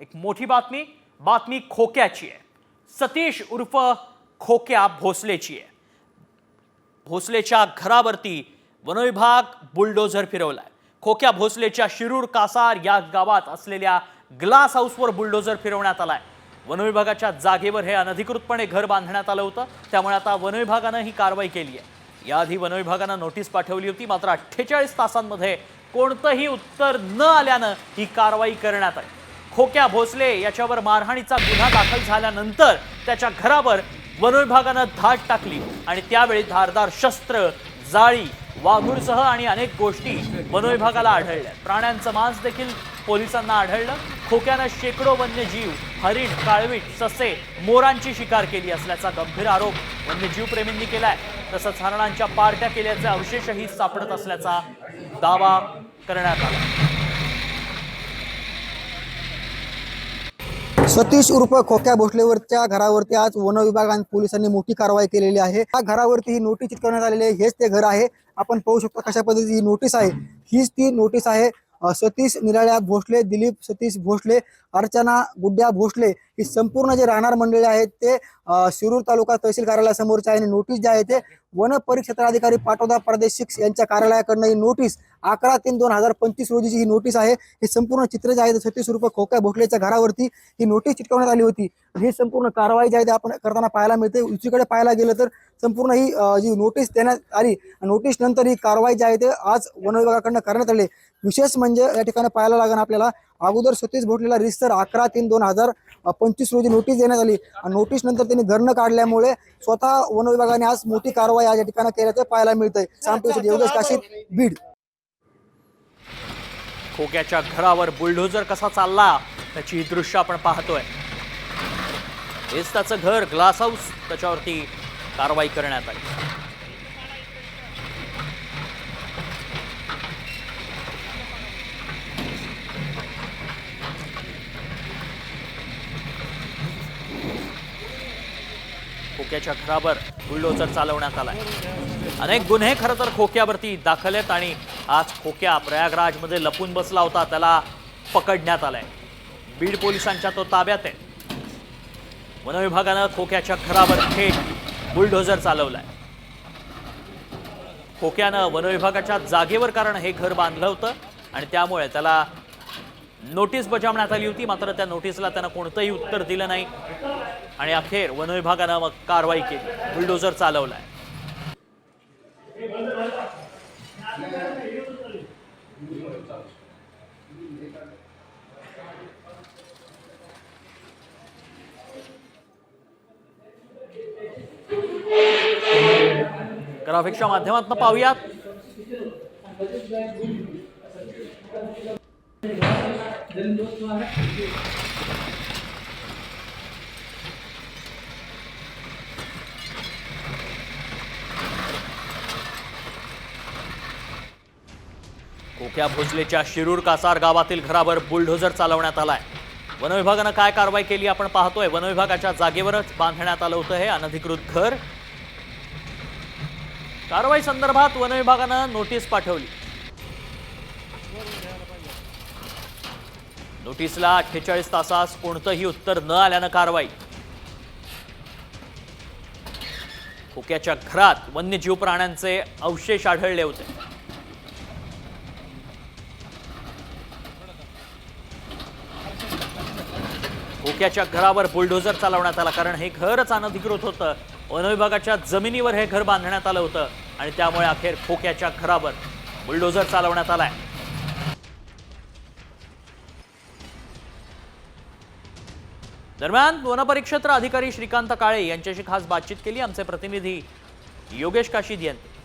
एक मोठी बातमी खोक्याची आहे। सतीश उर्फ खोक्या भोसलेची आहे। भोसलेच्या घरावरती वनविभाग बुलडोझर फिरवलाय। खोक्या भोसलेच्या शिरूर कासार या गावात असलेल्या ग्लास हाऊसवर बुलडोझर फिरवण्यात आलाय। वनविभागाच्या जागेवर हे अनधिकृतपणे घर बांधण्यात आलं होतं, त्यामुळे आता वनविभागानं ही कारवाई केली आहे। याआधी वनविभागानं नोटीस पाठवली होती, मात्र 48 तासांमध्ये कोणतंही उत्तर न आल्यानं ही कारवाई करण्यात आली। खोक्या भोसले याच्यावर मारहाणीचा गुन्हा दाखल झाल्यानंतर त्याच्या घरावर वनविभागानं धाड टाकली आणि त्यावेळी धारदार शस्त्र, जाळी, वाघूरसह आणि अनेक गोष्टी वनविभागाला आढळल्या। प्राण्यांचं मांस देखील पोलिसांना आढळलं। खोक्यानं शेकडो वन्यजीव, हरिण, काळवीट, ससे, मोरांची शिकार केली असल्याचा गंभीर आरोप वन्यजीव प्रेमींनी केलाय। तसंच हरणांच्या पार्ट्या केल्याचे अवशेषही सापडत असल्याचा दावा करण्यात आला। सतीश उर्फ खोक्या भोसलेवरच्या घरावरती आज वन विभाग आणि पोलिसांनी मोठी कारवाई केलेली आहे। या घरावरती ही नोटीस चिटकवण्यात आलेली आहे। हेच ते घर आहे। आपण पाहू शकतो कशा पद्धतीची ही नोटीस आहे। हीच ती नोटीस आहे। सतीश निराळ्या भोसले, दिलीप सतीश भोसले, अर्चना गुड्ड्या भोसले ही संपूर्ण जे राहणार मंडळी आहेत ते शिरूर तालुका तहसील कार्यालयासमोरचे आहे। नोटीस जे आहे ते वन परिक्षेत्राधिकारी पाटोदा प्रादेशिक यांच्या कार्यालयाकडून ही नोटीस 11/3/2025 रोजीची ही नोटीस आहे। हे संपूर्ण चित्र जे आहे सतीश उर्फ खोक्या भोसलेच्या घरावरती ही नोटीस चिटकवण्यात आली होती। ही संपूर्ण कारवाई जी आहे आपण करताना पाहायला मिळते। दुसरीकडे पाहायला गेलं तर संपूर्ण ही जी नोटीस देण्यात आली, नोटीस नंतर ही कारवाई जी आहे ते आज वन विभागाकडून करण्यात आली। विशेष म्हणजे या ठिकाणी पाहायला लागेल आपल्याला, अगोदर सतीश भोसलेला रितसर 11/3/2025 रोजी नोटीस देण्यात आली। नोटीस नंतर त्यांनी घर न काढल्यामुळे स्वतः वन विभागाने आज मोठी कारवाई आज या ठिकाणी केल्याचं पाहायला मिळतंय। योगेश काशीद, बीड। खोक्याच्या घरावर बुलडोझर कसा चालला त्याची दृश्य आपण पाहतोय। हेच त्याचं घर, ग्लास हाऊस, त्याच्यावरती कारवाई करण्यात आली। खोक्याच्या घरावर बुलडोझर चालवण्यात आलाय। अनेक गुन्हे खरं तर खोक्यावरती दाखल आहेत आणि आज खोक्या प्रयागराजमध्ये लपून बसला होता, त्याला पकडण्यात आलाय। बीड पोलिसांच्या तो ताब्यात आहे। वनविभागानं खोक्याच्या घरावर थेट बुलडोझर चालवलाय। खोक्यानं वनविभागाच्या जागेवर कारण हे घर बांधलं होतं आणि त्यामुळे त्याला नोटीस बजावण्यात आली होती, मात्र त्या नोटीसला त्यानं कोणतंही उत्तर दिलं नाही आणि अखेर वनविभागानं मग कारवाई केली, बुलडोझर चालवलाय। ग्राफिक्सच्या माध्यमातून पाहूयात खोक्या भोसलेच्या शिरूर कासार गावातील घरावर बुलडोझर चालवण्यात आलाय। वनविभागानं काय कारवाई केली आपण पाहतोय। वनविभागाच्या जागेवरच बांधण्यात आलं होतं हे अनधिकृत घर। कारवाई संदर्भात वनविभागानं नोटीस पाठवली। नोटीसला 48 तासास कोणतंही उत्तर न आल्यानं कारवाई। खोक्याच्या घरात वन्यजीव प्राण्यांचे अवशेष आढळले होते। खोक्याच्या घरावर बुलडोझर चालवण्यात आला, कारण हे घरच अनधिकृत होतं। वनविभागाच्या जमिनीवर हे घर बांधण्यात आलं होतं आणि त्यामुळे अखेर खोक्याच्या घरावर बुलडोझर चालवण्यात आलाय। दरम्यान वनपरिक्षेत्र अधिकारी श्रीकांत काळे यांच्याशी खास बातचीत केली आमचे प्रतिनिधी योगेश काशीद यांनी।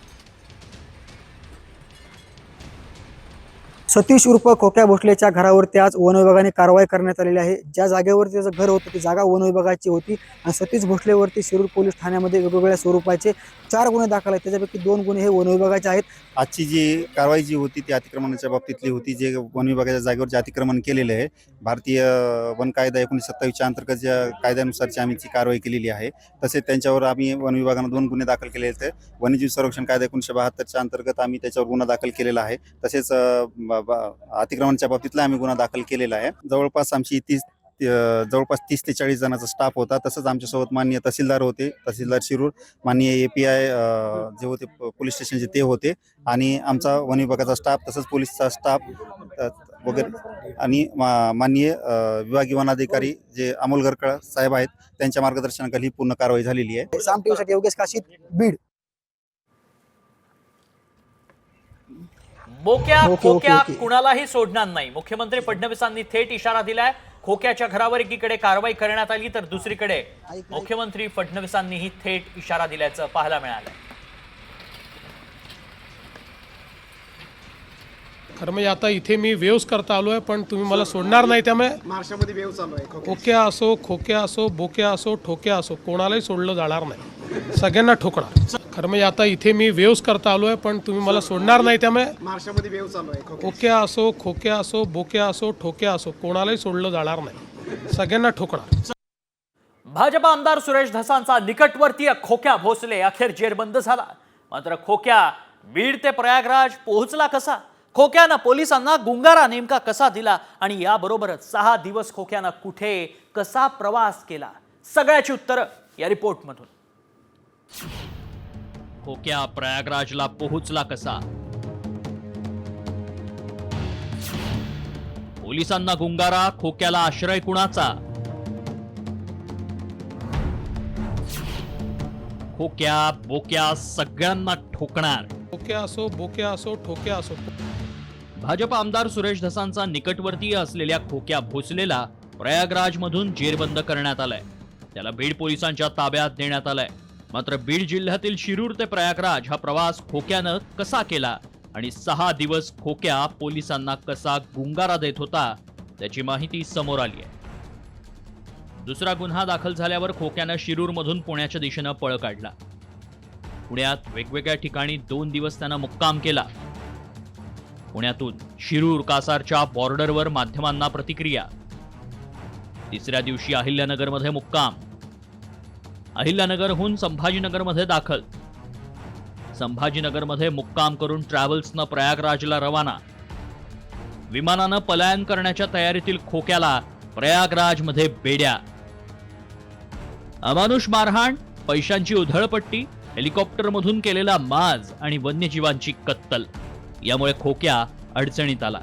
सतीश उर्फ खोक्या भोसलेच्या घरावरती आज वन विभागाने कारवाई करण्यात आलेली आहे। ज्या जागेवरती त्याचं घर होतं ती जागा वन विभागाची होती आणि सतीश भोसलेवरती शिरूर पोलीस ठाण्यामध्ये वेगवेगळ्या स्वरूपाचे 4 गुन्हे दाखल आहेत। त्याच्यापैकी 2 गुन्हे हे वन विभागाचे आहेत। आजची जी कारवाई जी होती ती अतिक्रमणाच्या बाबतीतली होती, जे वन विभागाच्या जागेवर जे अतिक्रमण केलेले आहे, भारतीय वन कायदा 1927च्या अंतर्गत ज्या कायद्यानुसारची आम्ही ती कारवाई केलेली आहे। तसेच त्यांच्यावर आम्ही वन विभागानं 2 गुन्हे दाखल केले आहेत। वन्यजीव संरक्षण कायदा 1972च्या अंतर्गत आम्ही त्याच्यावर गुन्हा दाखल केलेला आहे। तसेच अतिक्रमणाच्या बाबतीतला आम्ही गुन्हा दाखल केलेला आहे। जवळपास आमची जवळपास 30 ते 40 जणांचा स्टाफ होता. तसंच आमच्यासोबत माननीय तहसीलदार होते, तहसीलदार शिरूर, माननीय API जे होते पोलीस स्टेशनचे ते होते आणि आमचा वन विभागाचा स्टाफ, तसंच पोलीसचा स्टाफ वगैरे आणि माननीय विभागीय वनाधिकारी जे अमोल गरकळ साहेब आहेत, त्यांच्या मार्गदर्शनाखाली पूर्ण कारवाई झालेली आहे. साम टीव्हीसाठी योगेश काशीद, बीड. खोक्या कुणालाही सोडणार नाही. मुख्यमंत्री फडणवीसांनी थेट इशारा दिलाय. खोक्याच्या घरावर एकीकडे कारवाई करण्यात आली तर दुसरीकडे मुख्यमंत्री फडणवीसांनीही थेट इशारा दिल्याचं पाहायला मिळालं. खरं म्हणजे आता इथे मी वेव्स करता आलोय, पण तुम्ही मला सोडणार नाही. त्यामुळे महाराष्ट्रामध्ये वेव चालू आहे. खोक्या असो, खोक्या असो, बोक्या असो, ठोक्या असो, कोणालाही सोडलं जाणार नाही. सगळ्यांना ठोकणार. खरं म्हणजे आता इथे मी वेव्स करता आलोय, पण तुम्ही मला सोडणार नाही. त्यामुळे महाराष्ट्रामध्ये वेव चालू आहे. खोक्या असो, खोक्या असो, बोक्या असो, ठोक्या असो, कोणालाही सोडलं जाणार नाही. सगळ्यांना ठोकणार. भाजप आमदार सुरेश धसांचा निकटवर्तीय खोक्या भोसले अखेर जेरबंद झाला. मात्र खोक्या बीड ते प्रयागराज पोहोचला कसा? खोक्यानं पोलिसांना गुंगारा नेमका कसा दिला आणि याबरोबरच 6 दिवस खोक्यानं कुठे कसा प्रवास केला? सगळ्याची उत्तरं या रिपोर्टमधून. खोक्या प्रयागराजला पोहोचला कसा? पोलिसांना गुंगारा, खोक्याला आश्रय कुणाचा? खोक्या बोक्या सगळ्यांना ठोकणार. खोक्या असो, बोक्या असो, ठोक्या असो. भाजप आमदार सुरेश धसांचा निकटवर्तीय असलेल्या खोक्या भोसलेला प्रयागराजमधून जेरबंद करण्यात आलाय. त्याला बीड पोलिसांच्या ताब्यात देण्यात आलाय. मात्र बीड जिल्ह्यातील शिरूर ते प्रयागराज हा प्रवास खोक्यानं कसा केला आणि 6 दिवस खोक्या पोलिसांना कसा गुंगारा देत होता त्याची माहिती समोर आली आहे. दुसरा गुन्हा दाखल झाल्यावर खोक्यानं शिरूरमधून पुण्याच्या दिशेनं पळ काढला. पुण्यात वेगवेगळ्या ठिकाणी 2 दिवस त्यानं मुक्काम केला. पुण्यातून शिरूर कासारच्या बॉर्डरवर माध्यमांना प्रतिक्रिया. तिसऱ्या दिवशी अहिल्यानगरमध्ये मुक्काम. अहिल्यानगरहून संभाजीनगरमध्ये दाखल. संभाजीनगरमध्ये मुक्काम करून ट्रॅव्हल्सनं प्रयागराजला रवाना. विमानानं पलायन करण्याच्या तयारीतील खोक्याला प्रयागराजमध्ये बेड्या. अमानुष मारहाण, पैशांची उधळपट्टी, हेलिकॉप्टरमधून केलेला माज आणि वन्यजीवांची कत्तल यामुळे खोक्या अडचणीत आला.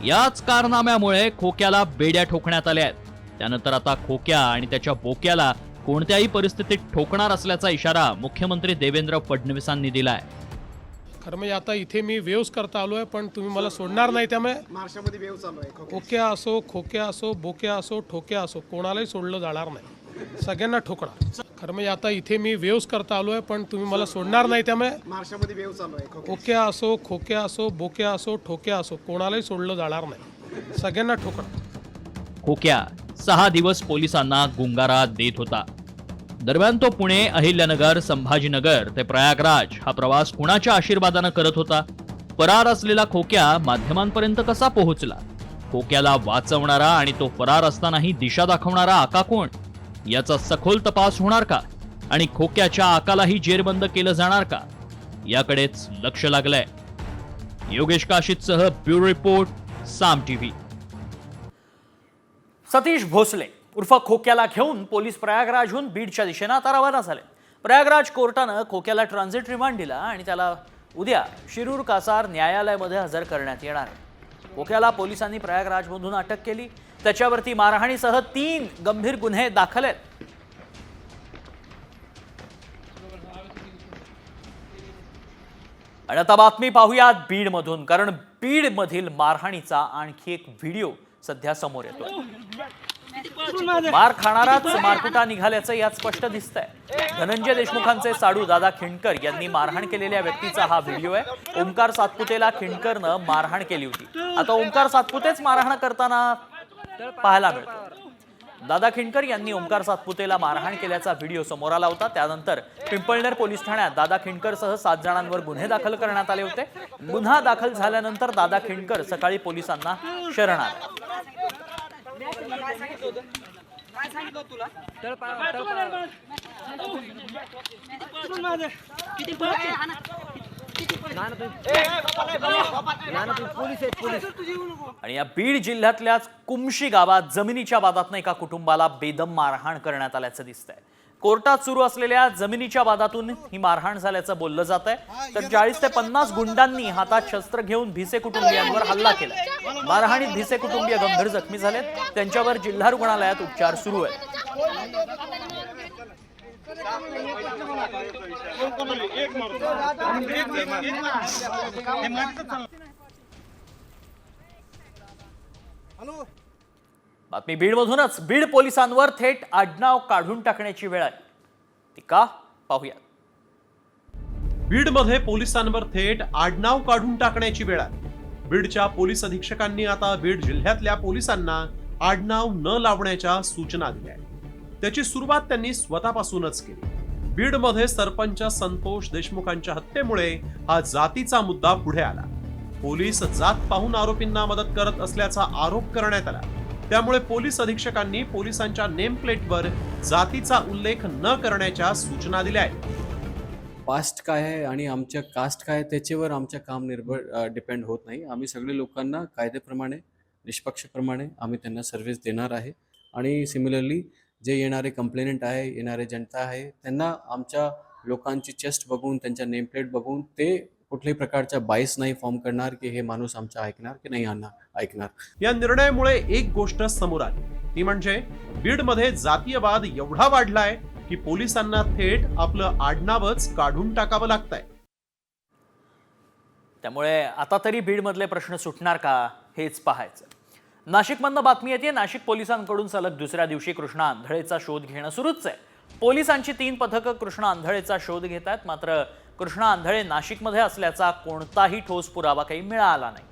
याच कारनाम्यामुळे खोक्याला बेड्या ठोकण्यात आल्या आहेत. त्यानंतर आता खोक्या आणि त्याच्या बोक्याला कोणत्याही परिस्थितीत ठोकणार असल्याचा इशारा मुख्यमंत्री देवेंद्र फडणवीसांनी दिलाय. खरं म्हणजे आता इथे मी वेव्स करता आलोय, पण तुम्ही मला सोडणार नाही. त्यामुळे महाराष्ट्रामध्ये वेव चालू आहे. खोक्या असो, खोक्या असो, बोक्या असो, ठोक्या असो, कोणालाही सोडलं जाणार नाही. सगळ्यांना ठोकणार. खरं म्हणजे आता इथे मी वेव्स करता आलोय, पण तुम्ही मला सोडणार नाही. त्यामुळे महाराष्ट्रामध्ये वेव चालू आहे. खोक्या असो, खोक्या असो, बोक्या असो, ठोक्या असो, कोणालाही सोडलं जाणार नाही. सगळ्यांना ठोकणार. खोक्या 6 दिवस पोलिसांना गुंगारा देत होता. दरम्यान तो पुणे, अहिल्यानगर, संभाजीनगर ते प्रयागराज हा प्रवास कुणाच्या आशीर्वादानं करत होता? फरार असलेला खोक्या माध्यमांपर्यंत कसा पोहोचला? खोक्याला वाचवणारा आणि तो फरार असतानाही दिशा दाखवणारा आका कोण? याचा सखोल तपास होणार का? आणि खोक्याच्या आकालाही जेरबंद केलं जाणार का? याकडेच लक्ष लागलंय. योगेश काशीदसह ब्युरो रिपोर्ट, साम टीव्ही. सतीश भोसले उर्फ खोक्याला घेऊन पोलीस प्रयागराजहून बीडच्या दिशेनं आता रवाना झाले. प्रयागराज कोर्टानं खोक्याला ट्रान्झिट रिमांड दिला आणि त्याला उद्या शिरूर कासार न्यायालयामध्ये हजर करण्यात येणार आहे. खोक्याला पोलिसांनी प्रयागराजमधून अटक केली. त्याच्यावरती मारहाणीसह 3 गंभीर गुन्हे दाखल आहेत. आणि आता बातमी पाहूयात बीडमधून, कारण बीडमधील मारहाणीचा आणखी एक व्हिडिओ सध्या समोर येतोय. मार खाणाराच मारकुटा निघाल्याचं यात स्पष्ट दिसतंय. धनंजय देशमुखांचे साडू दादा खिंडकर यांनी मारहाण केलेल्या व्यक्तीचा हा व्हिडिओ आहे. ओंकार सातपुतेला खिंडकरनं मारहाण केली होती. आता ओंकार सातपुतेच मारहाण करताना पाहायला मिळतो. दादा खिंडकर यांनी ओंकार सातपुतेला मारहाण केल्याचा व्हिडिओ समोर आला होता. त्यानंतर पिंपळनेर पोलीस ठाण्यात दादा खिंडकरसह 7 जणांवर गुन्हे दाखल करण्यात आले होते. गुन्हा दाखल झाल्यानंतर दादा खिंडकर सकाळी पोलिसांना शरण आले. आणि या बीड जिल्ह्यातल्याच कुमशी गावात जमिनीच्या वादातून एका कुटुंबाला बेदम मारहाण करण्यात आल्याचं दिसतंय. कोर्टात सुरू असलेल्या जमिनीच्या वादातून ही मारहाण झाल्याचं बोललं जात आहे. तर 40 ते 50 गुंडांनी हातात शस्त्र घेऊन भिसे कुटुंबियांवर हल्ला केलाय. मारहाणीत भिसे कुटुंबीय गंभीर जखमी झालेत. त्यांच्यावर जिल्हा रुग्णालयात उपचार सुरू आहेत. बातमी बीडमधूनच. बीड पोलिसांवर थेट आडनाव काढून टाकण्याची वेळ आली. ती का पाहूया. बीडमध्ये पोलिसांवर थेट आडनाव काढून टाकण्याची वेळ आली. बीडच्या पोलीस अधीक्षकांनी आता बीड जिल्ह्यातल्या पोलिसांना आडनाव न लावण्याच्या सूचना दिल्या. त्याची सुरुवात त्यांनी स्वतःपासूनच केली. बीडमध्ये सरपंच संतोष देशमुखांच्या हत्येमुळे हा जातीचा मुद्दा पुढे आला. पोलीस जात पाहून आरोपींना मदत करत असल्याचा आरोप करण्यात आला. त्यामुळे पोलीस अधीक्षकांनी पोलिसांच्या नेम प्लेटवर जातीचा उल्लेख न करण्याच्या सूचना दिल्या आहेत. पास्ट काय आहे आणि आमच्या कास्ट काय आहे त्याच्यावर आमचं काम डिपेंड होत नाही. आम्ही सगळे लोकांना कायद्याप्रमाणे निष्पक्षप्रमाणे आम्ही त्यांना सर्व्हिस देणार आहे. आणि सिमिलरली जे येणारे कंप्लेनंट आहे, येणारे जनता आहे, त्यांना आमच्या लोकांची चेस्ट बघून, त्यांच्या नेम प्लेट बघून ते कुठल्याही प्रकारचा बायस नाही फॉर्म करणार की हे माणूस आमचा ऐकणार की नाही ऐकणार. या निर्णयामुळे एक गोष्ट समोर आली, ती म्हणजे बीडमध्ये जातीयवाद एवढा वाढलाय की पोलिसांना थेट आपलं आडनावच काढून टाकावं लागतंय. त्यामुळे आता तरी बीडमधले प्रश्न सुटणार का हेच पाहायचं. नाशिकमधनं बातमी येते. नाशिक पोलिसांकडून सलग दुसऱ्या दिवशी कृष्णा आंधळेचा शोध घेणं सुरूच आहे. पोलिसांची 3 पथकं कृष्णा आंधळेचा शोध घेत आहेत. मात्र कृष्णा आंधळे नाशिकमध्ये असल्याचा कोणताही ठोस पुरावा काही मिळाला नाही.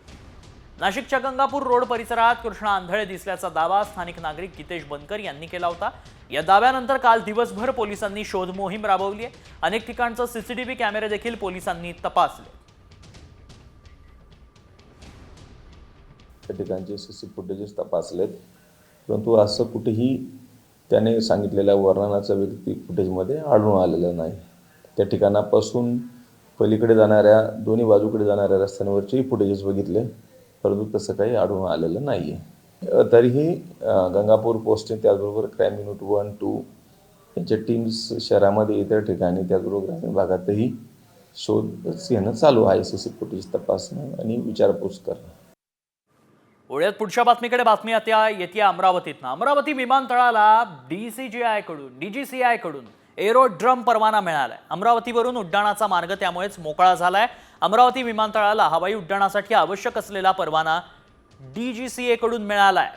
नाशिकच्या गंगापूर रोड परिसरात कृष्णा आंधळे दिसल्याचा दावा स्थानिक नागरिक गीतेश बनकर यांनी केला होता. या दाव्यानंतर काल दिवसभर पोलिसांनी शोध मोहीम राबवली आहे. अनेक ठिकाणचे सीसीटीव्ही कॅमेरे देखील पोलिसांनी तपासले. त्या ठिकाणचे सीसी फुटेजेस तपासलेत, परंतु असं कुठेही त्याने सांगितलेल्या वर्णनाचा व्यक्ती फुटेजमध्ये आढळून आलेलं नाही. त्या ठिकाणापासून पलीकडे जाणाऱ्या, दोन्ही बाजूकडे जाणाऱ्या रस्त्यांवरचेही फुटेजेस बघितले, परंतु तसं काही आढळून आलेलं नाही आहे. तरीही गंगापूर पोस्टने त्याचबरोबर क्राईम युनिट 1, 2 यांच्या टीम्स शहरामध्ये इतर ठिकाणी, त्याचबरोबर ग्रामीण भागातही शोध घेणं चालू आहे. सीसी फुटेज तपासणं आणि विचारपूस करणं. पुढ्यात पुढच्या बातमीकडे बातमी आता येते अमरावतीतनं. अमरावती विमानतळाला DGCI कडून एरोड्रम परवाना मिळालाय. अमरावतीवरून उड्डाणाचा मार्ग त्यामुळेच मोकळा झालाय. अमरावती विमानतळाला हवाई उड्डाणासाठी आवश्यक असलेला परवाना DGCA कडून मिळालाय.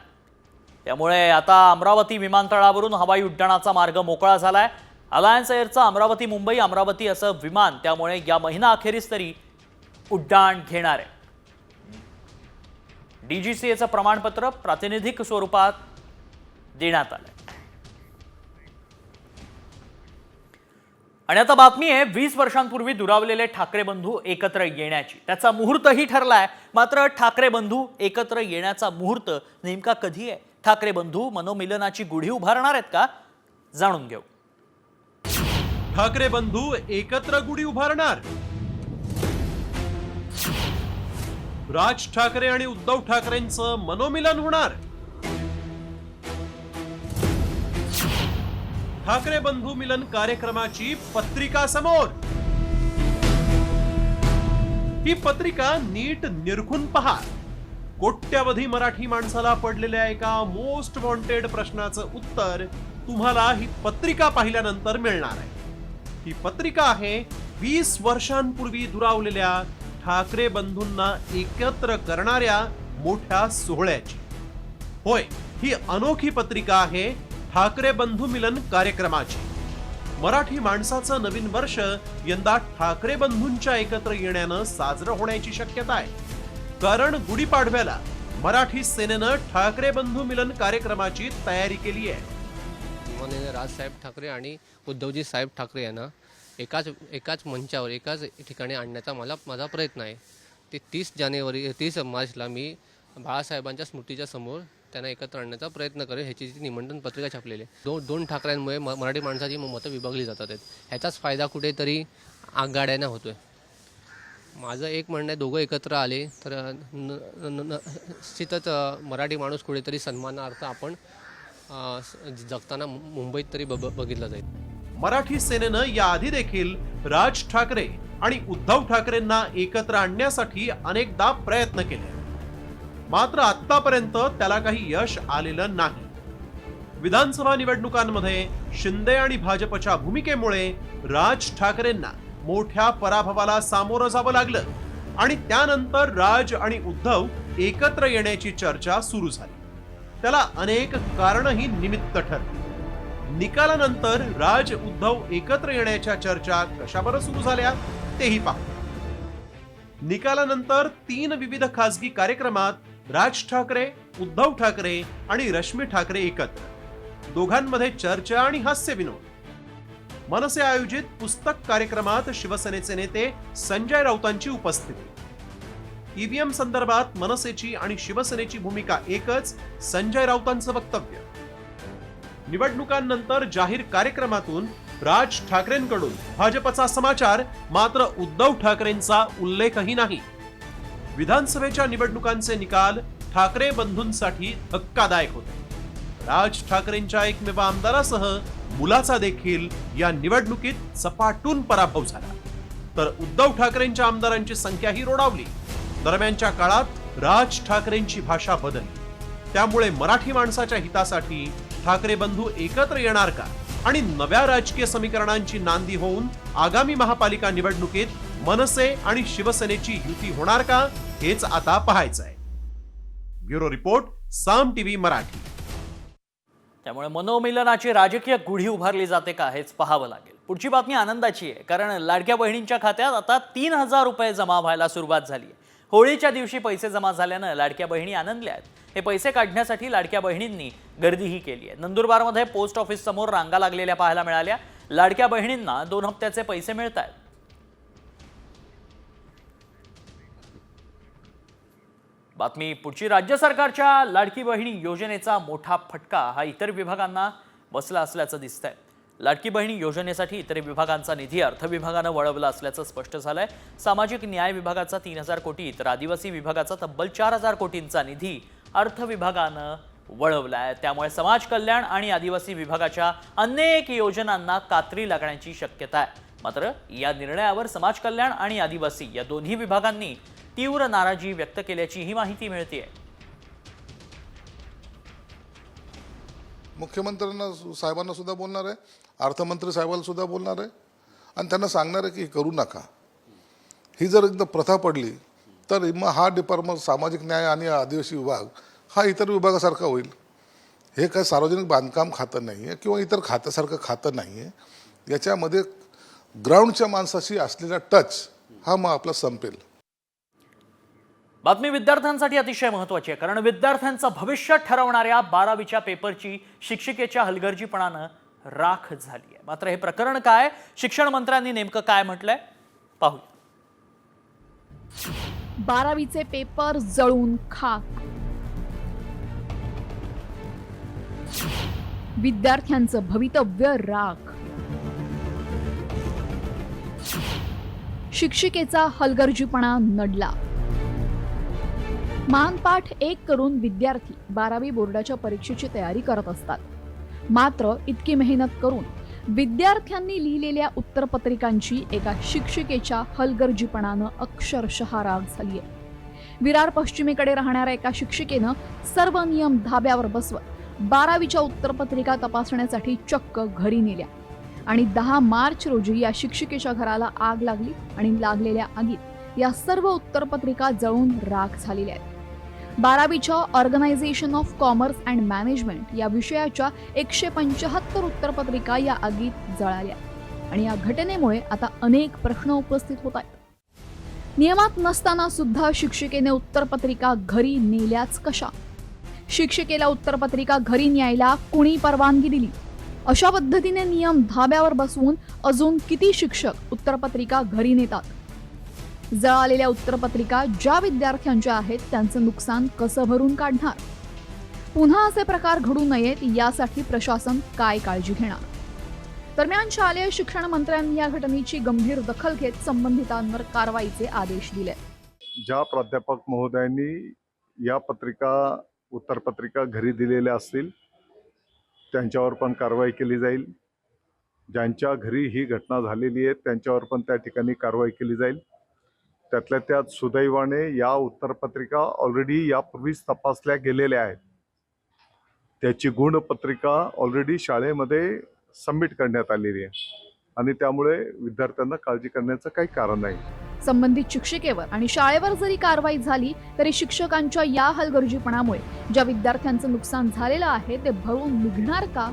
त्यामुळे आता अमरावती विमानतळावरून हवाई उड्डाणाचा मार्ग मोकळा झालाय. अलायन्स एअरचं अमरावती मुंबई अमरावती असं विमान त्यामुळे या महिना अखेरीस तरी उड्डाण घेणार आहे. DGCAचं प्रमाणपत्र प्रातिनिधिक स्वरूपात देण्यात आलंय. आणि आता बातमी आहे 20 वर्षांपूर्वी दुरावलेले ठाकरे बंधू एकत्र येण्याची. त्याचा मुहूर्तही ठरलाय. मात्र ठाकरे बंधू एकत्र येण्याचा मुहूर्त नेमका कधी आहे? ठाकरे बंधू मनोमिलनाची गुढी उभारणार आहेत का? जाणून घेऊ. ठाकरे बंधू एकत्र गुढी उभारणार. राज ठाकरे आणि उद्धव ठाकरेंचं मनोमिलन होणार. ठाकरे बंधू मिलन कार्यक्रमाची पत्रिका समोर. ही पत्रिका नीट निरखून पहा. कोट्यावधी मराठी माणसाला पडलेल्या एका मोस्ट वॉन्टेड प्रश्नाचं उत्तर तुम्हाला ही पत्रिका पाहिल्यानंतर मिळणार आहे. ही पत्रिका आहे 20 वर्षांपूर्वी दुरावलेल्या ठाकरे बंधूंना एकत्र करणाऱ्या मोठ्या सोहळ्याची. होय, ही अनोखी पत्रिका आहे ठाकरे बंधू मिलन कार्यक्रमाची. मराठी माणसाचं नवीन वर्ष यंदा ठाकरे बंधूंच्या एकत्र येण्यानं साजरं होण्याची शक्यता आहे. कारण गुढीपाडव्याला मराठी सेनेनं ठाकरे बंधू मिलन कार्यक्रमाची तयारी केली आहे. माननीय राजसाहेब ठाकरे आणि उद्धवजी साहेब ठाकरे यांना एकाच मंचावर एकाच ठिकाणी आणण्याचा माझा प्रयत्न आहे. ते 30 मार्चला मी बाळासाहेबांच्या स्मृतीच्या समोर त्यांना एकत्र आणण्याचा प्रयत्न करेल. ह्याची निमंत्रण पत्रिका छापलेली आहे. दोन ठाकऱ्यांमुळे मराठी माणसाची मतं विभागली जातात. ह्याचाच फायदा कुठेतरी आघाड्यांना होतोय. माझं एक म्हणणं आहे, दोघं एकत्र आले तर निश्चितच मराठी माणूस कुठेतरी सन्मानार्थ आपण जगताना मुंबईत तरी बघितलं जाईल. मराठी सेनेनं याआधी देखील राज ठाकरे आणि उद्धव ठाकरेंना एकत्र आणण्यासाठी अनेकदा प्रयत्न केले, मात्र आतापर्यंत त्याला काही यश आलेलं नाही. विधानसभा निवडणुकांमध्ये शिंदे आणि भाजपच्या भूमिकेमुळे राज ठाकरेंना मोठ्या पराभवाला सामोरं जावं लागलं आणि त्यानंतर राज आणि उद्धव एकत्र येण्याची चर्चा सुरू झाली. त्याला अनेक कारणंही निमित्त ठरली. निकालानंतर राज उद्धव एकत्र येण्याच्या चर्चा कशा बरं सुरू झाल्या तेही पाहू. निकालानंतर 3 विविध खासगी कार्यक्रमात राज ठाकरे, उद्धव ठाकरे आणि रश्मी ठाकरे एकत्र, दोघांमध्ये चर्चा आणि हास्य विनोद. मनसे आयोजित पुस्तक कार्यक्रमात शिवसेनेचे नेते संजय राऊतांची उपस्थिती. ईव्हीएम संदर्भात मनसेची आणि शिवसेनेची भूमिका एकच, संजय राऊतांचं वक्तव्य. निवडणुकांनंतर जाहीर कार्यक्रमातून राज ठाकरेंकडून भाजपचा समाचार, मात्र उद्धव ठाकरेंचा उल्लेखही नाही. विधानसभेच्या निवडणुकांचे निकाल ठाकरे बंधूंसाठी धक्कादायक होते. राज ठाकरेंच्या एकमेव आमदारासह मुलाचा देखील या निवडणुकीत सपाटून पराभव झाला, तर उद्धव ठाकरेंच्या आमदारांची संख्याही रोडावली. दरम्यानच्या काळात राज ठाकरेंची भाषा बदलली. त्यामुळे मराठी माणसाच्या हितासाठी ठाकरे बंधू एकत्र येणार का आणि नव्या राजकीय समीकरणांची नांदी होऊन आगामी महापालिका निवडणुकीत मनसे आणि शिवसेनेची युती होणार का, हेच आता पाहायचंय. ब्युरो रिपोर्ट, साम टीव्ही मराठी. त्यामुळे मनोमिलनाची राजकीय गुढी उभारली जाते का हेच पाहावं लागेल. पुढची बातमी आनंदाची आहे, कारण लाडक्या बहिणींच्या खात्यात आता 3000 रुपये जमा व्हायला सुरुवात झाली आहे. होळीच्या दिवशी पैसे जमा झाल्यानं लाडक्या बहिणी आनंदल्या आहेत. हे पैसे काढण्यासाठी लाडक्या बहिणींनी गर्दीही केली आहे. नंदुरबारमध्ये पोस्ट ऑफिस समोर रांगा लागलेल्या पाहायला मिळाल्या. लाडक्या बहिणींना 2 हप्त्याचे पैसे मिळत आहेत. बातमी पुढची. राज्य सरकारच्या लाडकी बहिणी योजनेचा मोठा फटका हा इतर विभागांना बसला असल्याचं दिसतंय. लाडकी बहिणी योजनेसाठी इतर विभागांचा निधी अर्थ विभागानं वळवला असल्याचं स्पष्ट झालंय. सामाजिक न्याय विभागाचा 3000 कोटी तर आदिवासी विभागाचा तब्बल 4000 कोटींचा निधी अर्थ विभागानं वळवलाय. त्यामुळे समाज कल्याण आणि आदिवासी विभागाच्या अनेक योजनांना कात्री लागण्याची शक्यता आहे. मात्र या निर्णयावर समाज कल्याण आणि आदिवासी या दोन्ही विभागांनी तीव्र नाराजी व्यक्त केल्याची ही माहिती मिळते. मुख्यमंत्र्यांना साहेबांना सुद्धा बोलणार आहे, अर्थमंत्री साहेबांना सुद्धा बोलणार आहे आणि त्यांना सांगणार आहे की करू नका. ही जर एकदा प्रथा पडली तर मग हा डिपार्टमेंट सामाजिक न्याय आणि आदिवासी विभाग हा इतर विभागासारखा होईल. हे काय सार्वजनिक बांधकाम खातं नाही आहे किंवा इतर खात्यासारखं खातं नाही आहे. याच्यामध्ये ग्राउंडच्या माणसाशी असलेला टच हा मग आपला संपेल. बातमी विद्यार्थ्यांसाठी अतिशय महत्त्वाची आहे, कारण विद्यार्थ्यांचं भविष्य ठरवणाऱ्या 12वीच्या पेपरची शिक्षिकेच्या हलगर्जीपणानं राख झाली आहे. मात्र हे प्रकरण काय, शिक्षण मंत्र्यांनी नेमकं काय म्हटलंय पाहू. 12वीचे पेपर जळून खाक, विद्यार्थ्यांचं भवितव्य राख, शिक्षिकेचा हलगर्जीपणा नडला. मानपाठ 1 करून विद्यार्थी 12वी बोर्डाच्या परीक्षेची तयारी करत असतात. मात्र इतकी मेहनत करून विद्यार्थ्यांनी लिहिलेल्या उत्तरपत्रिकांची एका शिक्षिकेच्या हलगर्जीपणानं अक्षरशः राग झालीय. विरार पश्चिमेकडे राहणाऱ्या एका शिक्षिकेनं सर्व नियम धाब्यावर बसवत 12वीच्या उत्तरपत्रिका तपासण्यासाठी चक्क घरी नेल्या आणि 10 मार्च रोजी या शिक्षिकेच्या घराला आग लागली आणि लागलेल्या आगीत या सर्व उत्तरपत्रिका जळून राख झालेल्या आहेत. 12वीच्या organisation of commerce and management या विषयाच्या 175 उत्तरपत्रिका या आगीत जळाल्या आणि या घटनेमुळे आता अनेक प्रश्न उपस्थित होत आहेत. नियमात नसताना सुद्धा शिक्षिकेने उत्तरपत्रिका घरी नेल्याच कशा? शिक्षिकेला उत्तरपत्रिका घरी न्यायला कुणी परवानगी दिली? अशा पद्धतीने नियम धाब्यावर बसवून अजून किती शिक्षक उत्तरपत्रिका घरी नेतात? जळालेल्या उत्तरपत्रिका ज्या विद्यार्थ्यांच्या आहेत त्यांचं नुकसान कसं भरून काढणार? पुन्हा असे प्रकार घडू नयेत यासाठी प्रशासन काय काळजी घेणार? दरम्यान शालेय शिक्षण मंत्र्यांनी या घटनेची गंभीर दखल घेत संबंधितांवर कारवाईचे आदेश दिले. ज्या प्राध्यापक महोदयांनी या उत्तरपत्रिका घरी दिलेल्या असतील त्यांच्यावर पण कारवाई केली जाईल. ज्यांच्या घरी ही घटना झालेली आहे त्यांच्यावर पण त्या ठिकाणी कारवाई केली जाईल. त्यातल्या त्यात सुदैवाने या उत्तरपत्रिका ऑलरेडी यापूर्वीच तपासल्या गेलेल्या आहेत. त्याची गुणपत्रिका ऑलरेडी शाळेमध्ये सबमिट करण्यात आलेली आहे आणि त्यामुळे विद्यार्थ्यांना काळजी करण्याचं काही कारण नाही. संबंधित शिक्षिकेवर आणि शाळेवर जरी कारवाई झाली तरी शिक्षकांच्या या हलगर्जीपणामुळे ज्या विद्यार्थ्यांचं नुकसान झालेलं आहे ते भरून निघणार का?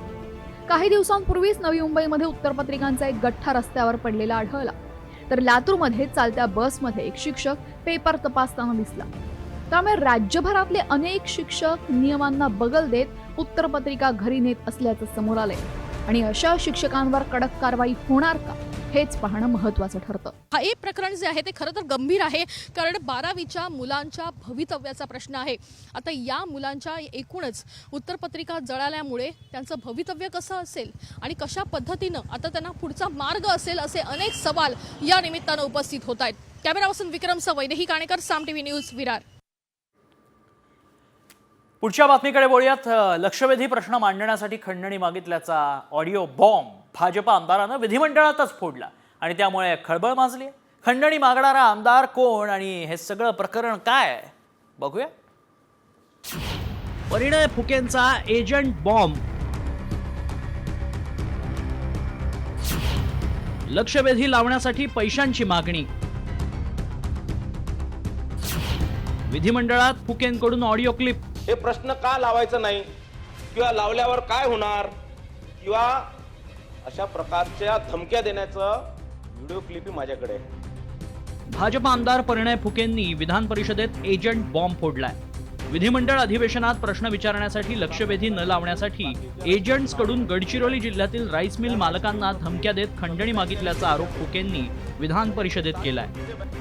काही दिवसांपूर्वीच नवी मुंबईमध्ये उत्तरपत्रिकांचा एक गठ्ठा रस्त्यावर पडलेला आढळला. तर लातूरमध्ये चालत्या बसमध्ये एक शिक्षक पेपर तपासताना दिसला. त्यामुळे राज्यभरातले अनेक शिक्षक नियमांना बगल देत उत्तरपत्रिका घरी नेत असल्याचं समोर आलंय. आणि अशा शिक्षकांवर कडक कारवाई होणार का हेच पाहणं महत्त्वाचं ठरतं. हा एक प्रकरण जे आहे ते खरं तर गंभीर आहे, कारण 12वीच्या मुलांच्या भवितव्याचा प्रश्न आहे. आता या मुलांच्या एकूणच उत्तरपत्रिका जळाल्यामुळे त्यांचं भवितव्य कसं असेल आणि कशा पद्धतीनं आता त्यांना पुढचा मार्ग असेल असे अनेक सवाल या निमित्तानं उपस्थित होत आहेत. कॅमेरा पर्सन विक्रम सवई, वैदेही काणेकर, साम टीव्ही न्यूज, विरार. पुढच्या बातमीकडे वळूयात. लक्षवेधी प्रश्न मांडण्यासाठी खंडणी मागितल्याचा ऑडिओ बॉम्ब भाजप आमदारानं विधिमंडळातच फोडला आणि त्यामुळे खळबळ माजली. खंडणी मागणारा आमदार कोण आणि हे सगळं प्रकरण काय बघूया. परिणय फुकेंचा एजंट बॉम्ब. लक्षवेधी लावण्यासाठी पैशांची मागणी. विधिमंडळात फुकेंकडून ऑडिओ क्लिप. हे प्रश्न का लावायचं नाही किंवा लावल्यावर काय होणार किंवा अशा प्रकारच्या धमक्या देण्याचं व्हिडिओ क्लिप माझ्याकडे. भाजप आमदार परिणय फुकेंनी विधान परिषदेत एजंट बॉम्ब फोडलाय. विधिमंडळ अधिवेशनात प्रश्न विचारण्यासाठी लक्षवेधी न लावण्यासाठी एजंट्सकडून गडचिरोली जिल्ह्यातील राईस मिल मालकांना धमक्या देत खंडणी मागितल्याचा आरोप फुकेंनी विधान परिषदेत केलाय.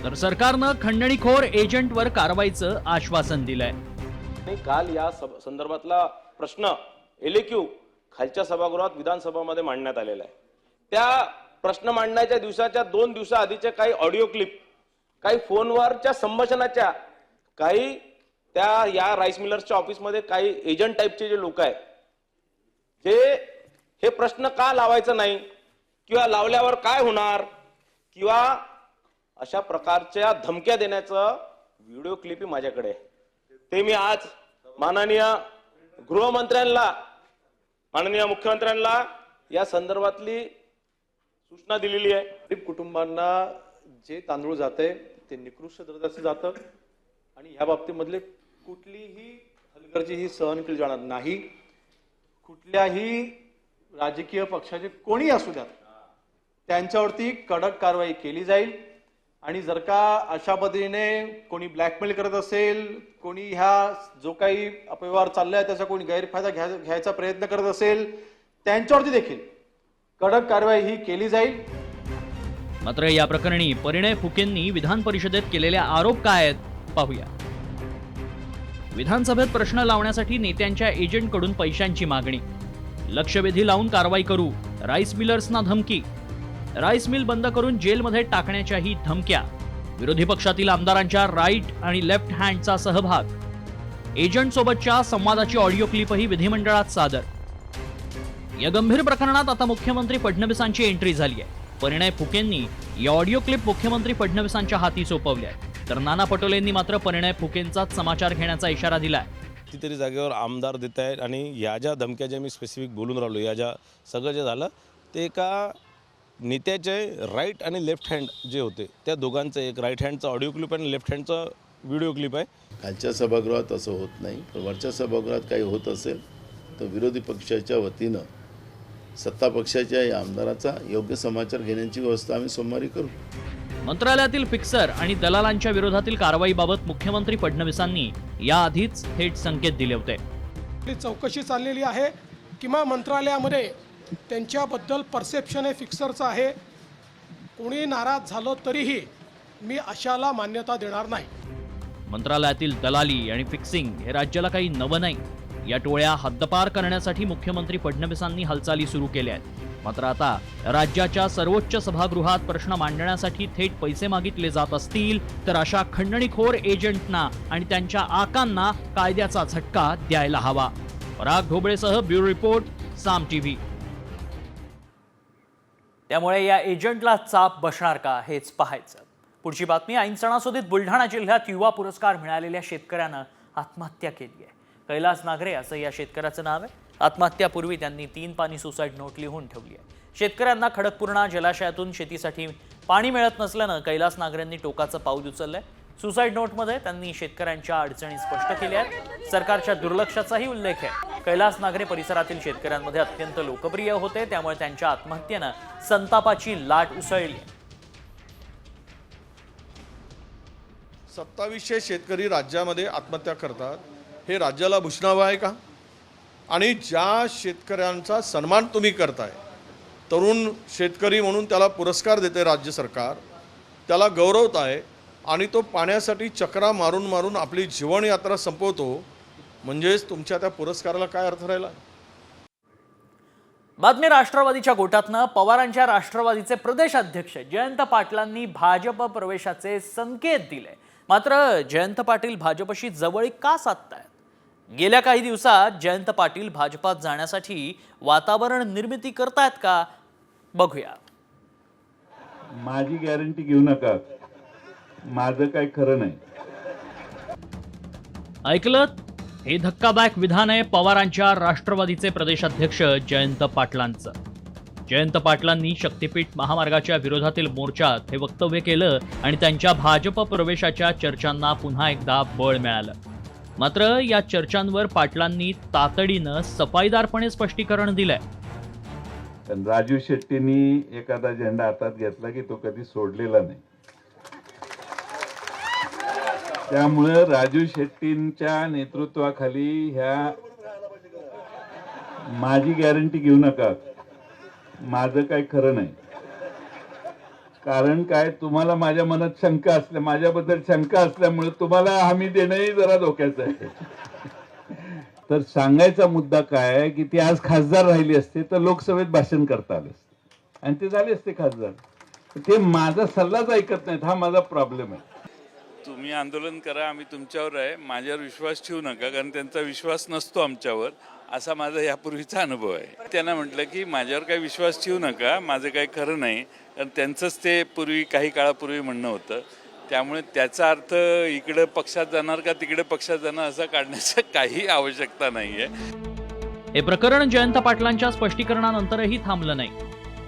तर सरकारनं खंडणीखोर एजंटवर कारवाईचं आश्वासन दिलंय. काल या संदर्भातला प्रश्न एलएक्यू खालच्या सभागृहात विधानसभामध्ये मांडण्यात आलेला आहे. त्या प्रश्न मांडण्याच्या दिवसाच्या 2 दिवसाआधीच्या काही ऑडिओ क्लिप, काही फोनवरच्या संभाषणाच्या, काही त्या या राईस मिलर्सच्या ऑफिसमध्ये काही एजंट टाईपचे जे लोक आहेत जे हे प्रश्न का लावायचं नाही किंवा लावल्यावर काय होणार किंवा अशा प्रकारच्या धमक्या देण्याचं व्हिडिओ क्लिप माझ्याकडे. ते मी आज माननीय गृहमंत्र्यांना, माननीय मुख्यमंत्र्यांना या संदर्भातली सूचना दिलेली आहे. गरीब कुटुंबांना जे तांदूळ जाते ते निकृष्ट दर्जाचं जातं आणि या बाबतीमधले कुठलीही हलगर्जी ही सहन केली जाणार नाही. कुठल्याही राजकीय पक्षाचे कोणी असू द्यात त्यांच्यावरती कडक कारवाई केली जाईल. आणि जर का अशा पद्धतीने कोणी ब्लॅकमेल करत असेल, कोणी ह्या जो काही अपव्यवहार चाललाय त्याचा कोणी गैरफायदा घ्यायचा प्रयत्न करत असेल त्यांच्यावरती देखील कडक कारवाई ही केली जाईल. मात्र या प्रकरणी परिणय फुकेंनी विधान परिषदेत केलेले आरोप काय आहेत पाहूया. विधानसभेत प्रश्न लावण्यासाठी नेत्यांच्या एजंटकडून पैशांची मागणी. लक्षवेधी लावून कारवाई करू, राईस मिलर्सना धमकी. राईस मिल बंद करून जेलमध्ये टाकण्याच्याही धमक्या. विरोधी पक्षातील आमदारांच्या राईट आणि लेफ्ट हँडचा सहभाग. एजंट सोबतच्या संवादाची ऑडिओ क्लिपही विधिमंडळात सादर. या गंभीर प्रकरणात आता मुख्यमंत्री फडणवीसांची एंट्री झाली आहे. परिणय फुकेंनी या ऑडिओ क्लिप मुख्यमंत्री फडणवीसांच्या हाती सोपवल्या. तर नाना पटोलेंनी मात्र परिणय फुकेंचाच समाचार घेण्याचा इशारा दिलाय. कितीतरी जागेवर आमदार देत आहेत आणि या ज्या धमक्या ज्या मी स्पेसिफिक बोलून राहिलो, या ज्या सगळं जे झालं ते एका नेत्याचे राईट आणि लेफ्ट हँड जे होते त्या दोघांचं एक राईट हँडचा ऑडिओ क्लिप आणि लेफ्ट हँडचा व्हिडिओ क्लिप आहे. खालच्या सभागृहात असं होत नाही, पण वरच्या सभागृहात काही होत असेल तर विरोधी पक्षाच्या वतीनं सत्ता पक्षाच्या या आमदाराचा योग्य समाचार घेण्याची व्यवस्था आम्ही सोमवारी करू. मंत्रालयातील फिक्सर आणि दलालांच्या विरोधातील कारवाईबाबत मुख्यमंत्री फडणवीसांनी याआधीच थेट संकेत दिले होते. चौकशी चाललेली आहे किंवा मंत्रालयामध्ये त्यांच्याबद्दल परसेप्शन हे फिक्सरचं आहे. कोणी नाराज झालं तरीही मी अशाला मान्यता देणार नाही. मंत्रालयातील दलाली आणि फिक्सिंग हे राज्याला काही नवं नाही. या टोळ्या हद्दपार करण्यासाठी मुख्यमंत्री फडणवीसांनी हालचाली सुरू केल्या आहेत. मात्र आता राज्याच्या सर्वोच्च सभागृहात प्रश्न मांडण्यासाठी थेट पैसे मागितले जात असतील तर अशा खंडणीखोर एजंटना आणि त्यांच्या आकांना कायद्याचा झटका द्यायला हवा. पराग ढोबळेसह ब्युरो रिपोर्ट, साम टीव्ही. त्यामुळे या एजंटला चाप बसणार का हेच पाहायचं. पुढची बातमी. ऐन सणासुदीत बुलढाणा जिल्ह्यात युवा पुरस्कार मिळालेल्या शेतकऱ्यानं आत्महत्या केली आहे. कैलास नागरे असं या शेतकऱ्याचं नाव आहे. आत्महत्यापूर्वी त्यांनी 3 पानी सुसाईड नोट लिहून ठेवली आहे. शेतकऱ्यांना खडकपूर्णा जलाशयातून शेतीसाठी पाणी मिळत नसल्यानं कैलास नागरेंनी टोकाचं पाऊल उचललंय. सुसाईड नोटमध्ये त्यांनी शेतकऱ्यांच्या अडचणी स्पष्ट केल्या आहेत. सरकारच्या दुर्लक्षाचाही उल्लेख आहे. कैलास नागरे परिसरातील शेतकऱ्यांमध्ये अत्यंत लोकप्रिय होते, त्यामुळे त्यांच्या आत्महत्येनं संतापाची लाट उसळली आहे. 2700 शेतकरी राज्यामध्ये आत्महत्या करतात, हे राज्याला भूषणावं आहे का? आणि ज्या शेतकऱ्यांचा सन्मान तुम्ही करताय, तरुण शेतकरी म्हणून त्याला पुरस्कार देते राज्य सरकार, त्याला गौरवत आहे आणि तो पाण्यासाठी चक्रा मारून मारून आपली जीवनयात्रा संपवतो, म्हणजेच तुमच्या त्या पुरस्काराला काय अर्थ राहिला? बातमी राष्ट्रवादीच्या गोटातनं पवारांच्या राष्ट्रवादीचे प्रदेशाध्यक्ष जयंत पाटलांनी भाजप प्रवेशाचे संकेत दिले. मात्र जयंत पाटील भाजपशी जवळीक का साधतायत? गेल्या काही दिवसात जयंत पाटील भाजपात जाण्यासाठी वातावरण निर्मिती करतायत का? बघूया. माझी गॅरंटी घेऊ नका, माझं काही खरं नाही. ऐकलं? हे धक्कादायक विधान आहे पवारांच्या राष्ट्रवादीचे प्रदेशाध्यक्ष जयंत पाटलांचं. जयंत पाटलांनी शक्तीपीठ महामार्गाच्या विरोधातील मोर्चात हे वक्तव्य केलं आणि त्यांच्या भाजप प्रवेशाच्या चर्चांना पुन्हा एकदा बळ मिळालं. मात्र या चर्चांवर पाटलांनी तातडीनं सफाईदारपणे स्पष्टीकरण दिलंय. राजू शेट्टींनी एखादा झेंडा हातात घेतला की तो कधी सोडलेला नाही. त्यामुळे राजू शेट्टींच्या नेतृत्वाखाली ह्या माझी गॅरंटी घेऊ नका, माझं काही खरं नाही. कारण काय, तुम्हाला माझ्या मनात शंका असल्या, माझ्याबद्दल शंका असल्यामुळे तुम्हाला हमी देणंही जरा धोक्याचं आहे. तर सांगायचा मुद्दा काय आहे की ते आज खासदार राहिले असते तर लोकसभेत भाषण करता आले असते आणि ते झाले असते खासदार. ते माझा सल्लाच ऐकत नाहीत, हा माझा प्रॉब्लेम आहे. तुम्ही आंदोलन करा, आम्ही तुमच्यावर आहे, माझ्यावर विश्वास ठेवू नका, कारण त्यांचा विश्वास नसतो आमच्यावर, असा माझा यापूर्वीचा अनुभव आहे. त्यांना म्हटलं की माझ्यावर काही विश्वास ठेवू नका, माझं काही खरं नाही, कारण त्यांचंच ते पूर्वी काही काळापूर्वी म्हणणं होतं. त्यामुळे त्याचा अर्थ इकडे पक्षात जाणार का तिकडे पक्षात जाणार असं काढण्याची काही आवश्यकता नाही आहे. हे प्रकरण जयंत पाटलांच्या स्पष्टीकरणानंतरही थांबलं नाही.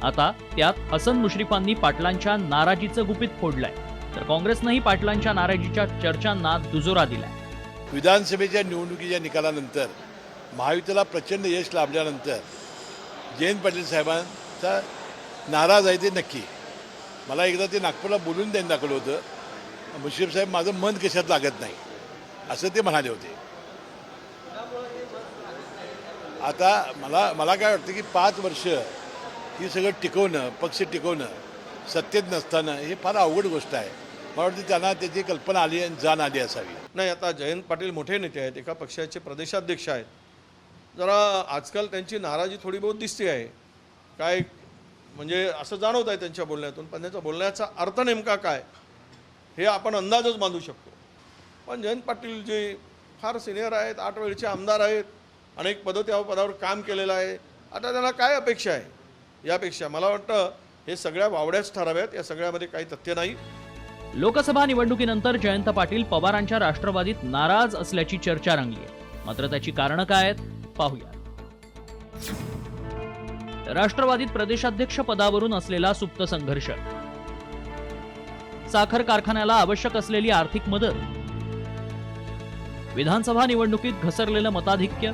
आता त्यात हसन मुश्रीफांनी पाटलांच्या नाराजीचं गुपित फोडलंय, तर काँग्रेसनंही पाटलांच्या नाराजीच्या चर्चांना दुजोरा दिलाय. विधानसभेच्या निवडणुकीच्या निकालानंतर महायुतीला प्रचंड यश लाभल्यानंतर जयंत पाटील साहेबांचा नाराज आहे ते नक्की. मला एकदा ते नागपूरला बोलून त्यांनी दाखवलं होतं, मुश्रीफ साहेब माझं मन कशात लागत नाही असं ते म्हणाले होते. आता मला काय वाटतं की 5 वर्ष ही सगळं टिकवणं, पक्ष टिकवणं सत्तेत नसताना हे फार अवघड गोष्ट आहे. मला वाटतं त्यांना त्याची कल्पना आली आणि जाण आली असावी. नाही, आता जयंत पाटील मोठे नेते आहेत, एका पक्षाचे प्रदेशाध्यक्ष आहेत. जरा आजकाल त्यांची नाराजी थोडी बहुत दिसते आहे. काय म्हणजे असं जाणवत आहे त्यांच्या बोलण्यातून, पण त्यांच्या बोलण्याचा अर्थ नेमका काय हे आपण अंदाजच बांधू शकतो. पण जयंत पाटील जे फार सिनियर आहेत, 8 वेळचे आमदार आहेत, अनेक पदावर काम केलेलं आहे. आता त्यांना काय अपेक्षा आहे? यापेक्षा मला वाटतं हे सगळ्या वावड्याच ठराव्यात, या सगळ्यामध्ये काही तथ्य नाही. लोकसभा निवडणुकीनंतर जयंत पाटील पवारांच्या राष्ट्रवादीत नाराज असल्याची चर्चा रंगली आहे. मात्र त्याची कारणं काय आहेत पाहूया. राष्ट्रवादीत प्रदेशाध्यक्ष पदावरून असलेला सुप्त संघर्ष, साखर कारखान्याला आवश्यक असलेली आर्थिक मदत, विधानसभा निवडणुकीत घसरलेलं मताधिक्य,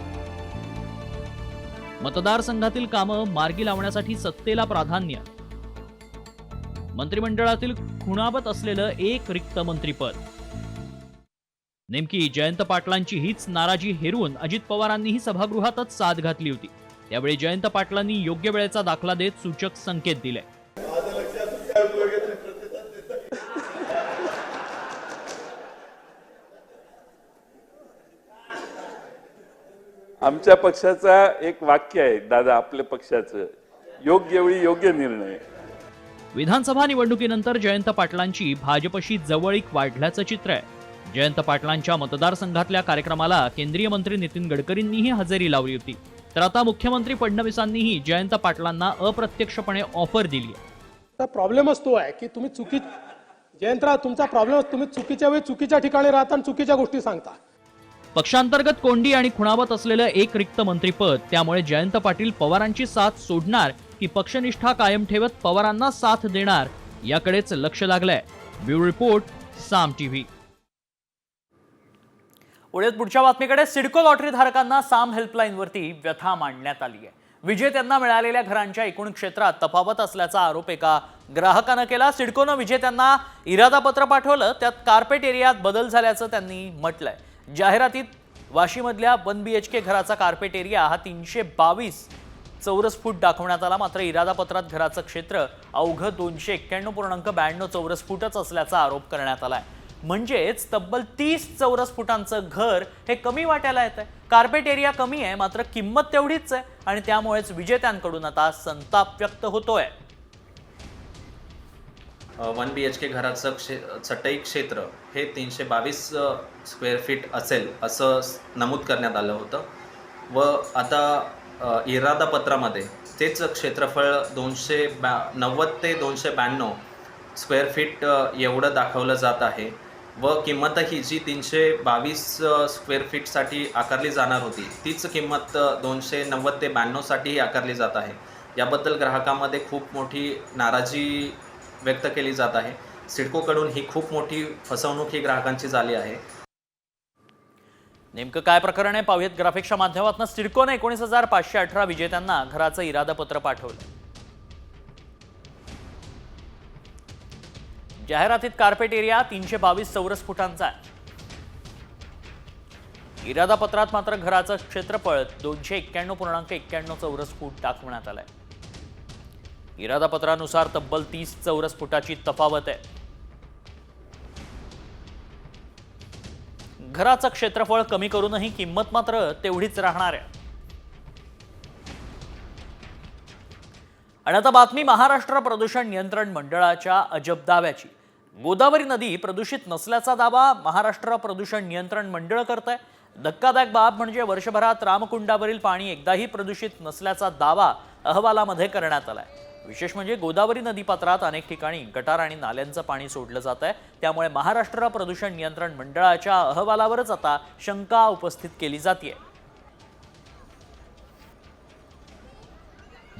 मतदारसंघातील कामं मार्गी लावण्यासाठी सत्तेला प्राधान्य, मंत्रिमंडळातील खुणावत असलेलं एक रिक्त मंत्रिपद. नेमकी जयंत पाटलांची हीच नाराजी हेरून अजित पवारांनीही सभागृहातच साद घातली होती. त्यावेळी जयंत पाटलांनी योग्य वेळेचा दाखला देत सूचक संकेत दिले. आमच्या पक्षाचा एक वाक्य आहे दादा, आपल्या पक्षाचं, योग्य वेळी योग्य निर्णय. विधानसभा निवडणुकीनंतर जयंत पाटलांची भाजपशी जवळीक वाढल्याचं चित्र आहे. जयंत पाटलांच्या मतदारसंघातल्या कार्यक्रमाला केंद्रीय मंत्री नितीन गडकरींनीही हजेरी लावली होती. तर आता मुख्यमंत्री फडणवीसांनीही जयंत पाटलांना अप्रत्यक्षपणे ऑफर दिली आहे. तर प्रॉब्लेमच तो आहे की तुम्ही जयंतराव, तुमचा प्रॉब्लेम तुम्ही चुकीच्या वेळी चुकीच्या ठिकाणी राहता आणि चुकीच्या गोष्टी सांगता. पक्षांतर्गत कोंडी आणि खुणावत असलेलं एक रिक्त मंत्रीपद, त्यामुळे जयंत पाटील पवारांची साथ सोडणार की पक्षनिष्ठा कायम ठेवत पवारांना साथ देणार याकडेच लक्ष लागलंय. ब्युरो रिपोर्ट, साम टीव्ही. पुढच्या बातमीकडे. सिडको लॉटरी धारकांना साम हेल्पलाईनवरती व्यथा मांडण्यात आली आहे. विजेत्यांना मिळालेल्या घरांच्या एकूण क्षेत्रात तफावत असल्याचा आरोप एका ग्राहकानं केला. सिडकोनं विजेत्यांना इरादापत्र पाठवलं, त्यात कार्पेट एरियात बदल झाल्याचं त्यांनी म्हटलंय. जाहिरातीत वाशीमधल्या 1 BHK घराचा कार्पेट एरिया हा 322 चौरस फूट दाखवण्यात आला. मात्र इरादापत्रात घराचं क्षेत्र अवघं 291.92 चौरस फूटच असल्याचा आरोप करण्यात आलाय. म्हणजेच तब्बल 30 चौरस फुटांचं घर हे कमी वाट्याला येत आहे. कार्पेट एरिया कमी आहे, मात्र किंमत तेवढीच आहे आणि त्यामुळेच विजेत्यांकडून आता संताप व्यक्त होतोय. 1 BHK घराचं चटई क्षेत्र हे 322 स्क्वेअर फीट असेल असं नमूद करण्यात आलं होतं व आता इरादापत्रामध्ये तेच क्षेत्रफळ 290 ते 292 स्क्वेअर फीट एवढं दाखवलं जात आहे व किंमतही जी 322 स्क्वेअर फीटसाठी आकारली जाणार होती तीच किंमत 290 ते 92साठी आकारली जात आहे. याबद्दल ग्राहकांमध्ये खूप मोठी नाराजी व्यक्त केली जात आहे. सिडकोकडून ही खूप मोठी फसवणूक ही ग्राहकांची झाली आहे. नेमकं काय प्रकरण आहे पाहूयात. ग्राफिक्सच्या माध्यमातून सिडकोने 19,518 विजेत्यांना घराचं इरादापत्र पाठवलं. जाहिरातीत कार्पेट एरिया 322 चौरस फुटांचा आहे. इरादापत्रात मात्र घराचं क्षेत्रफळ 291.91 चौरस फूट दाखवण्यात आलंय. इरादापत्रानुसार तब्बल 30 चौरस फुटाची तफावत आहे. घराचं क्षेत्रफळ कमी करूनही किंमत मात्र तेवढीच राहणार आहे. आणि आता बातमी महाराष्ट्र प्रदूषण नियंत्रण मंडळाच्या अजब दाव्याची. गोदावरी नदी प्रदूषित नसल्याचा दावा महाराष्ट्र प्रदूषण नियंत्रण मंडळ करत आहे. धक्कादायक बाब म्हणजे वर्षभरात रामकुंडावरील पाणी एकदाही प्रदूषित नसल्याचा दावा अहवालामध्ये करण्यात आलाय. विशेष म्हणजे गोदावरी नदीपात्रात अनेक ठिकाणी गटार आणि नाल्यांचं पाणी सोडलं जात आहे. त्यामुळे महाराष्ट्र प्रदूषण नियंत्रण मंडळाच्या अहवालावरच आता शंका उपस्थित केली जाते.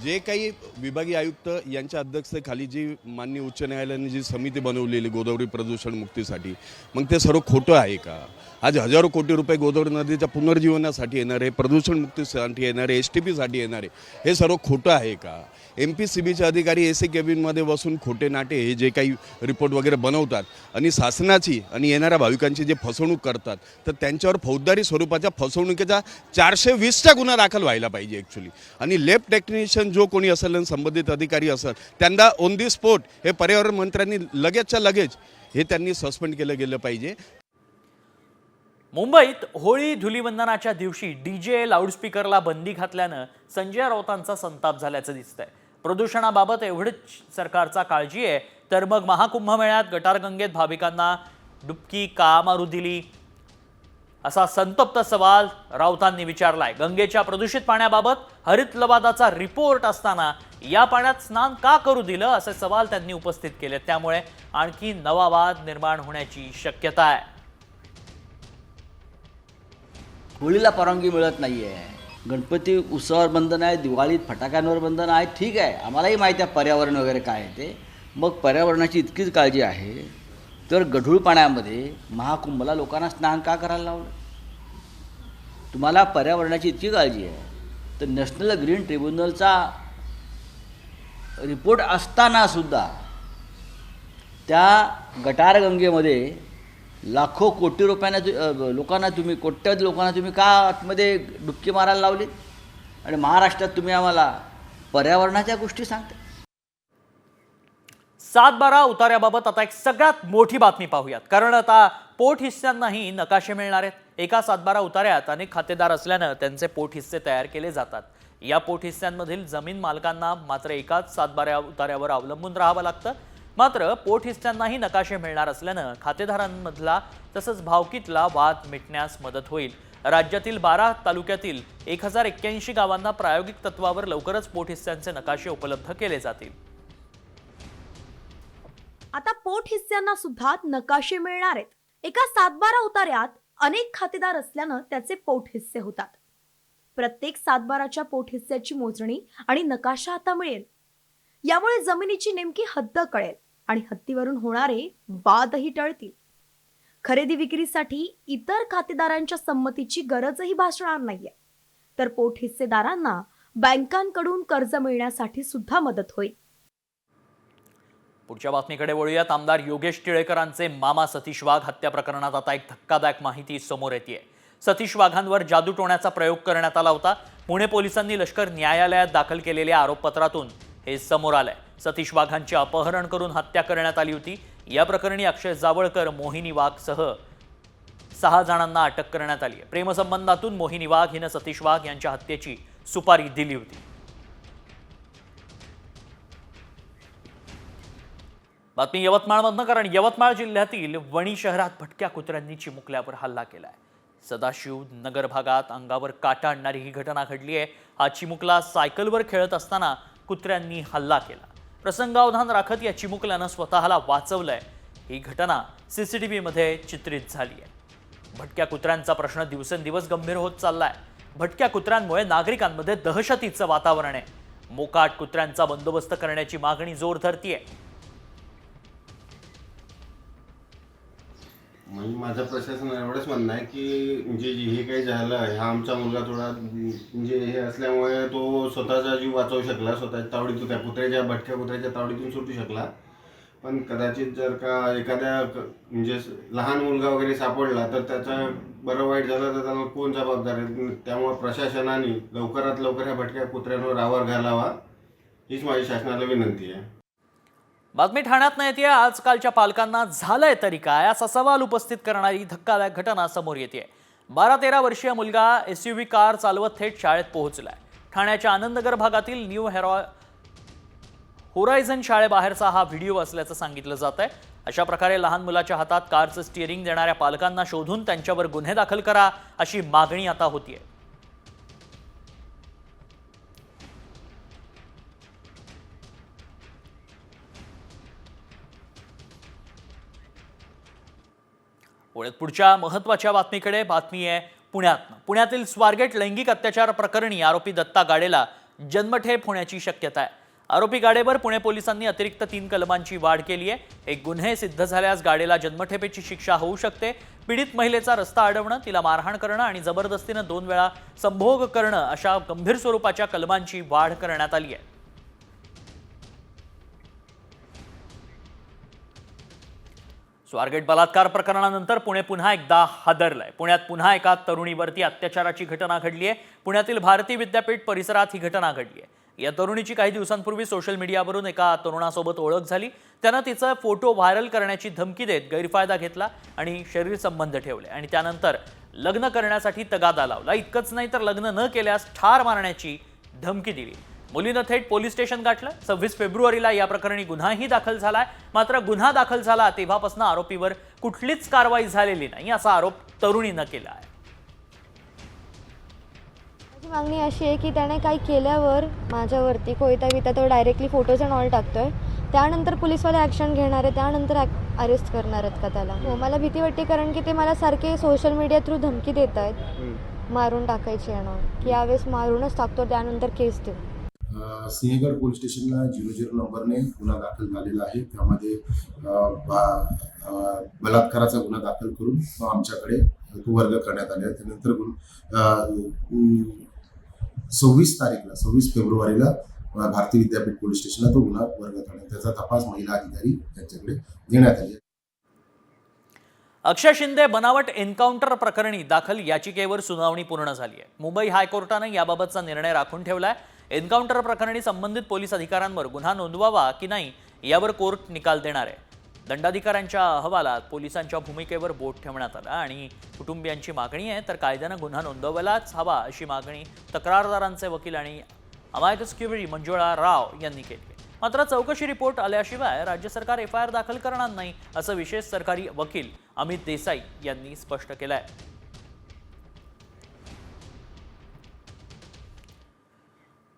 जे काही विभागीय आयुक्त यांच्या अध्यक्षतेखाली जी माननीय उच्च न्यायालयाने जी समिती बनवलेली गोदावरी प्रदूषण मुक्तीसाठी, मग ते सर्व खोटं आहे का? आज हजारो कोटी रुपये गोदावरी नदीच्या पुनर्जीवनासाठी येणारे, प्रदूषण मुक्तीसाठी येणारे, STP येणारे, हे सर्व खोटं आहे का? MPCBचे अधिकारी AC केबिनमध्ये बसून खोटे नाटे हे जे काही रिपोर्ट वगैरे बनवतात आणि शासनाची आणि येणाऱ्या भाविकांची जे फसवणूक करतात, तर त्यांच्यावर फौजदारी स्वरूपाच्या फसवणुकीचा 420चा गुन्हा दाखल व्हायला पाहिजे ॲक्च्युली. आणि लॅब टेक्निशियन जो कोणी असेल आणि संबंधित अधिकारी असेल त्यांना ऑन दी स्पॉट हे पर्यावरण मंत्र्यांनी लगेचच्या लगेच हे त्यांनी सस्पेंड केलं गेलं पाहिजे. मुंबईत होळी धुलीवंदनाच्या दिवशी DJ लाऊडस्पीकरला बंदी घातल्यानं संजय राऊतांचा संताप झाल्याचं दिसतंय. प्रदूषणाबाबत एवढीच सरकारचा काळजी आहे तर मग महाकुंभमेळ्यात गटारगंगेत भाविकांना डुबकी का मारू दिली, असा संतप्त सवाल राऊतांनी विचारलाय. गंगेच्या प्रदूषित पाण्याबाबत हरित लवादाचा रिपोर्ट असताना या पाण्यात स्नान का करू दिलं असे सवाल त्यांनी उपस्थित केले. त्यामुळे आणखी नवा वाद निर्माण होण्याची शक्यता आहे. होळीला परवानगी मिळत नाही आहे, गणपती उत्सवावर बंधन आहे, दिवाळीत फटाक्यांवर बंधन आहे. ठीक आहे, आम्हालाही माहिती आहे पर्यावरण वगैरे काय आहे ते. मग पर्यावरणाची इतकीच काळजी आहे तर गढूळ पाण्यामध्ये महाकुंभला लोकांना स्नान का करायला लावलं? तुम्हाला पर्यावरणाची इतकी काळजी आहे तर नॅशनल ग्रीन ट्रिब्युनलचा रिपोर्ट असतानासुद्धा त्या गटारगंगेमध्ये लाखो कोटी रुपयांना लोकांना तुम्ही कोट्यावधी लोकांना तुम्ही का आतमध्ये डुबकी मारायला लावली? आणि महाराष्ट्रात तुम्ही आम्हाला पर्यावरणाच्या गोष्टी सांगता. 7-12 उतार्याबाबत आता एक सगळ्यात मोठी बातमी पाहूयात, कारण आता पोट हिस्स्यांनाही नकाशे मिळणार आहेत. एका 7-12 उतार्यात अनेक खातेदार असल्यानं त्यांचे पोट हिस्से तयार केले जातात. या पोटहिस्स्यांमधील जमीन मालकांना मात्र एकाच सातबारा उतार्यावर अवलंबून राहावं लागतं. मात्र पोटहिस्स्यांनाही नकाशे मिळणार असल्यानं खातेदारांमधला तसंच भावकीतला वाद मिटण्यास मदत होईल. राज्यातील 12 तालुक्यातील 1081 गावांना प्रायोगिक तत्वावर लवकरच पोटहिस्स्यांचे नकाशे उपलब्ध केले जातील. आता पोटहिस्स्यांना सुद्धा नकाशे मिळणार आहेत. एका 7/12 उतार्यात अनेक खातेदार असल्यानं त्याचे पोटहिस्से होतात. प्रत्येक 7/12च्या पोटहिस्स्याची मोजणी आणि नकाशा आता मिळेल. यामुळे जमिनीची नेमकी हद्द कळेल आणि हद्दीवरून होणारे वादही टळतील. खरेदी विक्रीसाठी इतर खातेदारांच्या संमतीची गरजही भासणार नाहीये. तर पोटहिस्सेदारांना बँकांकडून कर्ज मिळण्यासाठी सुद्धा मदत होईल. पुढच्या बातमीकडे वळूयात. आमदार योगेश टिळेकरांचे मामा सतीश वाघ हत्या प्रकरणात आता एक धक्कादायक माहिती समोर येते. सतीश वाघांवर जादूटोण्याचा प्रयोग करण्यात आला होता. पुणे पोलिसांनी लष्कर न्यायालयात दाखल केलेल्या आरोपपत्रातून हे समोर आलंय. सतीश वाघांचे अपहरण करून हत्या करण्यात आली होती. या प्रकरणी अक्षय जावळकर, मोहिनी वाघसह 6 जणांना अटक करण्यात आली आहे. प्रेमसंबंधातून मोहिनी वाघ हिनं सतीश वाघ यांच्या हत्येची सुपारी दिली होती. बातमी यवतमाळमधनं, कारण यवतमाळ जिल्ह्यातील वणी शहरात भटक्या कुत्र्यांनी चिमुकल्यावर हल्ला केलाय. सदाशिव नगर भागात अंगावर काटा आणणारी ही घटना घडली आहे. हा चिमुकला सायकलवर खेळत असताना कुत्र्यांनी हल्ला केला. प्रसंगावधान राखत या चिमुकल्यानं स्वतःला वाचवलंय. ही घटना CCTVमध्ये चित्रित झाली आहे. भटक्या कुत्र्यांचा प्रश्न दिवसेंदिवस गंभीर होत चाललाय. भटक्या कुत्र्यांमुळे नागरिकांमध्ये दहशतीचं वातावरण आहे. मोकाट कुत्र्यांचा बंदोबस्त करण्याची मागणी जोर धरतीये. म्हणजे माझं प्रशासन एवढंच म्हणणं आहे की म्हणजे हे काही झालं हा आमचा मुलगा थोडा म्हणजे हे असल्यामुळे तो स्वतःचा जीव वाचवू शकला. स्वतःच्या तावडीतून त्या कुत्र्याच्या भटक्या कुत्र्याच्या तावडीतून सुटू शकला. पण कदाचित जर का एखाद्या म्हणजे लहान मुलगा वगैरे सापडला तर त्याचा बरं वाईट झालं तर त्याला कोण जबाबदार आहे. त्यामुळे प्रशासनाने लवकरात लवकर ह्या भटक्या कुत्र्यांवर आवर घालावा हीच माझी शासनाला विनंती आहे. बातमी ठाण्यात येते. आजकालच्या पालकांना झालंय तरी काय असा सवाल उपस्थित करणारी धक्कादायक घटना समोर येते. 12-13 वर्षीय मुलगा SUV कार चालवत थेट शाळेत पोहोचलाय. ठाण्याच्या आनंदनगर भागातील न्यू होरायझन शाळेबाहेरचा हा व्हिडिओ असल्याचं सांगितलं जात आहे. अशा प्रकारे लहान मुलाच्या हातात कारचं स्टिअरिंग देणाऱ्या पालकांना शोधून त्यांच्यावर गुन्हे दाखल करा अशी मागणी आता होतीये. पुढच्या महत्त्वाच्या बातमीकडे. बातमी आहे पुण्यात. पुण्यातील स्वारगेट लैंगिक अत्याचार प्रकरणी आरोपी दत्ता गाडेला जन्मठेप होण्याची शक्यता आहे. आरोपी गाडेवर पुणे पोलिसांनी अतिरिक्त 3 कलमांची वाढ केली आहे. एक गुन्हे सिद्ध झाल्यास गाडेला जन्मठेपेची शिक्षा होऊ शकते. पीडित महिलेचा रस्ता अडवणं, तिला मारहाण करणं आणि जबरदस्तीनं 2 वेळा संभोग करणं अशा गंभीर स्वरूपाच्या कलमांची वाढ करण्यात आली आहे. स्वारगेट बलात्कार प्रकरणानंतर पुणे पुन्हा एकदा हादरलंय. पुण्यात पुन्हा एका तरुणीवरती अत्याचाराची घटना घडली आहे. पुण्यातील भारती विद्यापीठ परिसरात ही घटना घडली आहे. या तरुणीची काही दिवसांपूर्वी सोशल मीडियावरून एका तरुणासोबत ओळख झाली. त्यानं तिचा फोटो व्हायरल करण्याची धमकी देत गैरफायदा घेतला आणि शरीर संबंध ठेवले आणि त्यानंतर लग्न करण्यासाठी तगादा लावला. इतकंच नाही तर लग्न न केल्यास ठार मारण्याची धमकी दिली. मुलीनं थेट पोलीस स्टेशन गाठलं. 26 फेब्रुवारीला या प्रकरणी गुन्हाही दाखल झालाय. मात्र गुन्हा दाखल झाला तेव्हापासून आरोपीवर कुठलीच कारवाई झालेली नाही असा आरोप तरुणीनं केला आहे. माझी मागणी अशी आहे की त्याने काही केल्यावर माझ्यावरती कोयता विता तो डायरेक्टली फोटोज अँड ऑल टाकतोय. त्यानंतर पोलीसवाले ॲक्शन घेणार आहे, त्यानंतर अरेस्ट करणार आहेत का त्याला. हो, मला भीती वाटते कारण की ते मला सारखे सोशल मीडिया थ्रू धमकी देत आहेत मारून टाकायची येणार की यावेळेस मारूनच टाकतो त्यानंतर केस देऊ. सिंहगड पोलीस स्टेशनला 00 नंबरने गुन्हा दाखल झालेला आहे. त्यामध्ये बलात्काराचा गुन्हा दाखल करून तो आमच्याकडे तो वर्ग करण्यात आले. त्यानंतर 26 फेब्रुवारीला भारती विद्यापीठ पोलीस स्टेशनला तो गुन्हा वर्ग करण्यात, त्याचा तपास महिला अधिकारी यांच्याकडे देण्यात आले. अक्षय शिंदे बनावट एन्काउंटर प्रकरणी दाखल याचिकेवर सुनावणी पूर्ण झाली आहे. मुंबई हायकोर्टानं याबाबतचा निर्णय राखून ठेवलाय. एन्काउंटर प्रकरणी संबंधित पोलीस अधिकाऱ्यांवर गुन्हा नोंदवावा की नाही यावर कोर्ट निकाल देणार आहे. दंडाधिकाऱ्यांच्या अहवालात पोलिसांच्या भूमिकेवर बोट ठेवण्यात आलं आणि कुटुंबियांची मागणी आहे तर कायद्यानं गुन्हा नोंदवायलाच हवा अशी मागणी तक्रारदारांचे वकील आणि अमायकस क्युरी मंजुळा राव यांनी केली. मात्र चौकशी रिपोर्ट आल्याशिवाय राज्य सरकार FIR दाखल करणार नाही असं विशेष सरकारी वकील अमित देसाई यांनी स्पष्ट केलं आहे.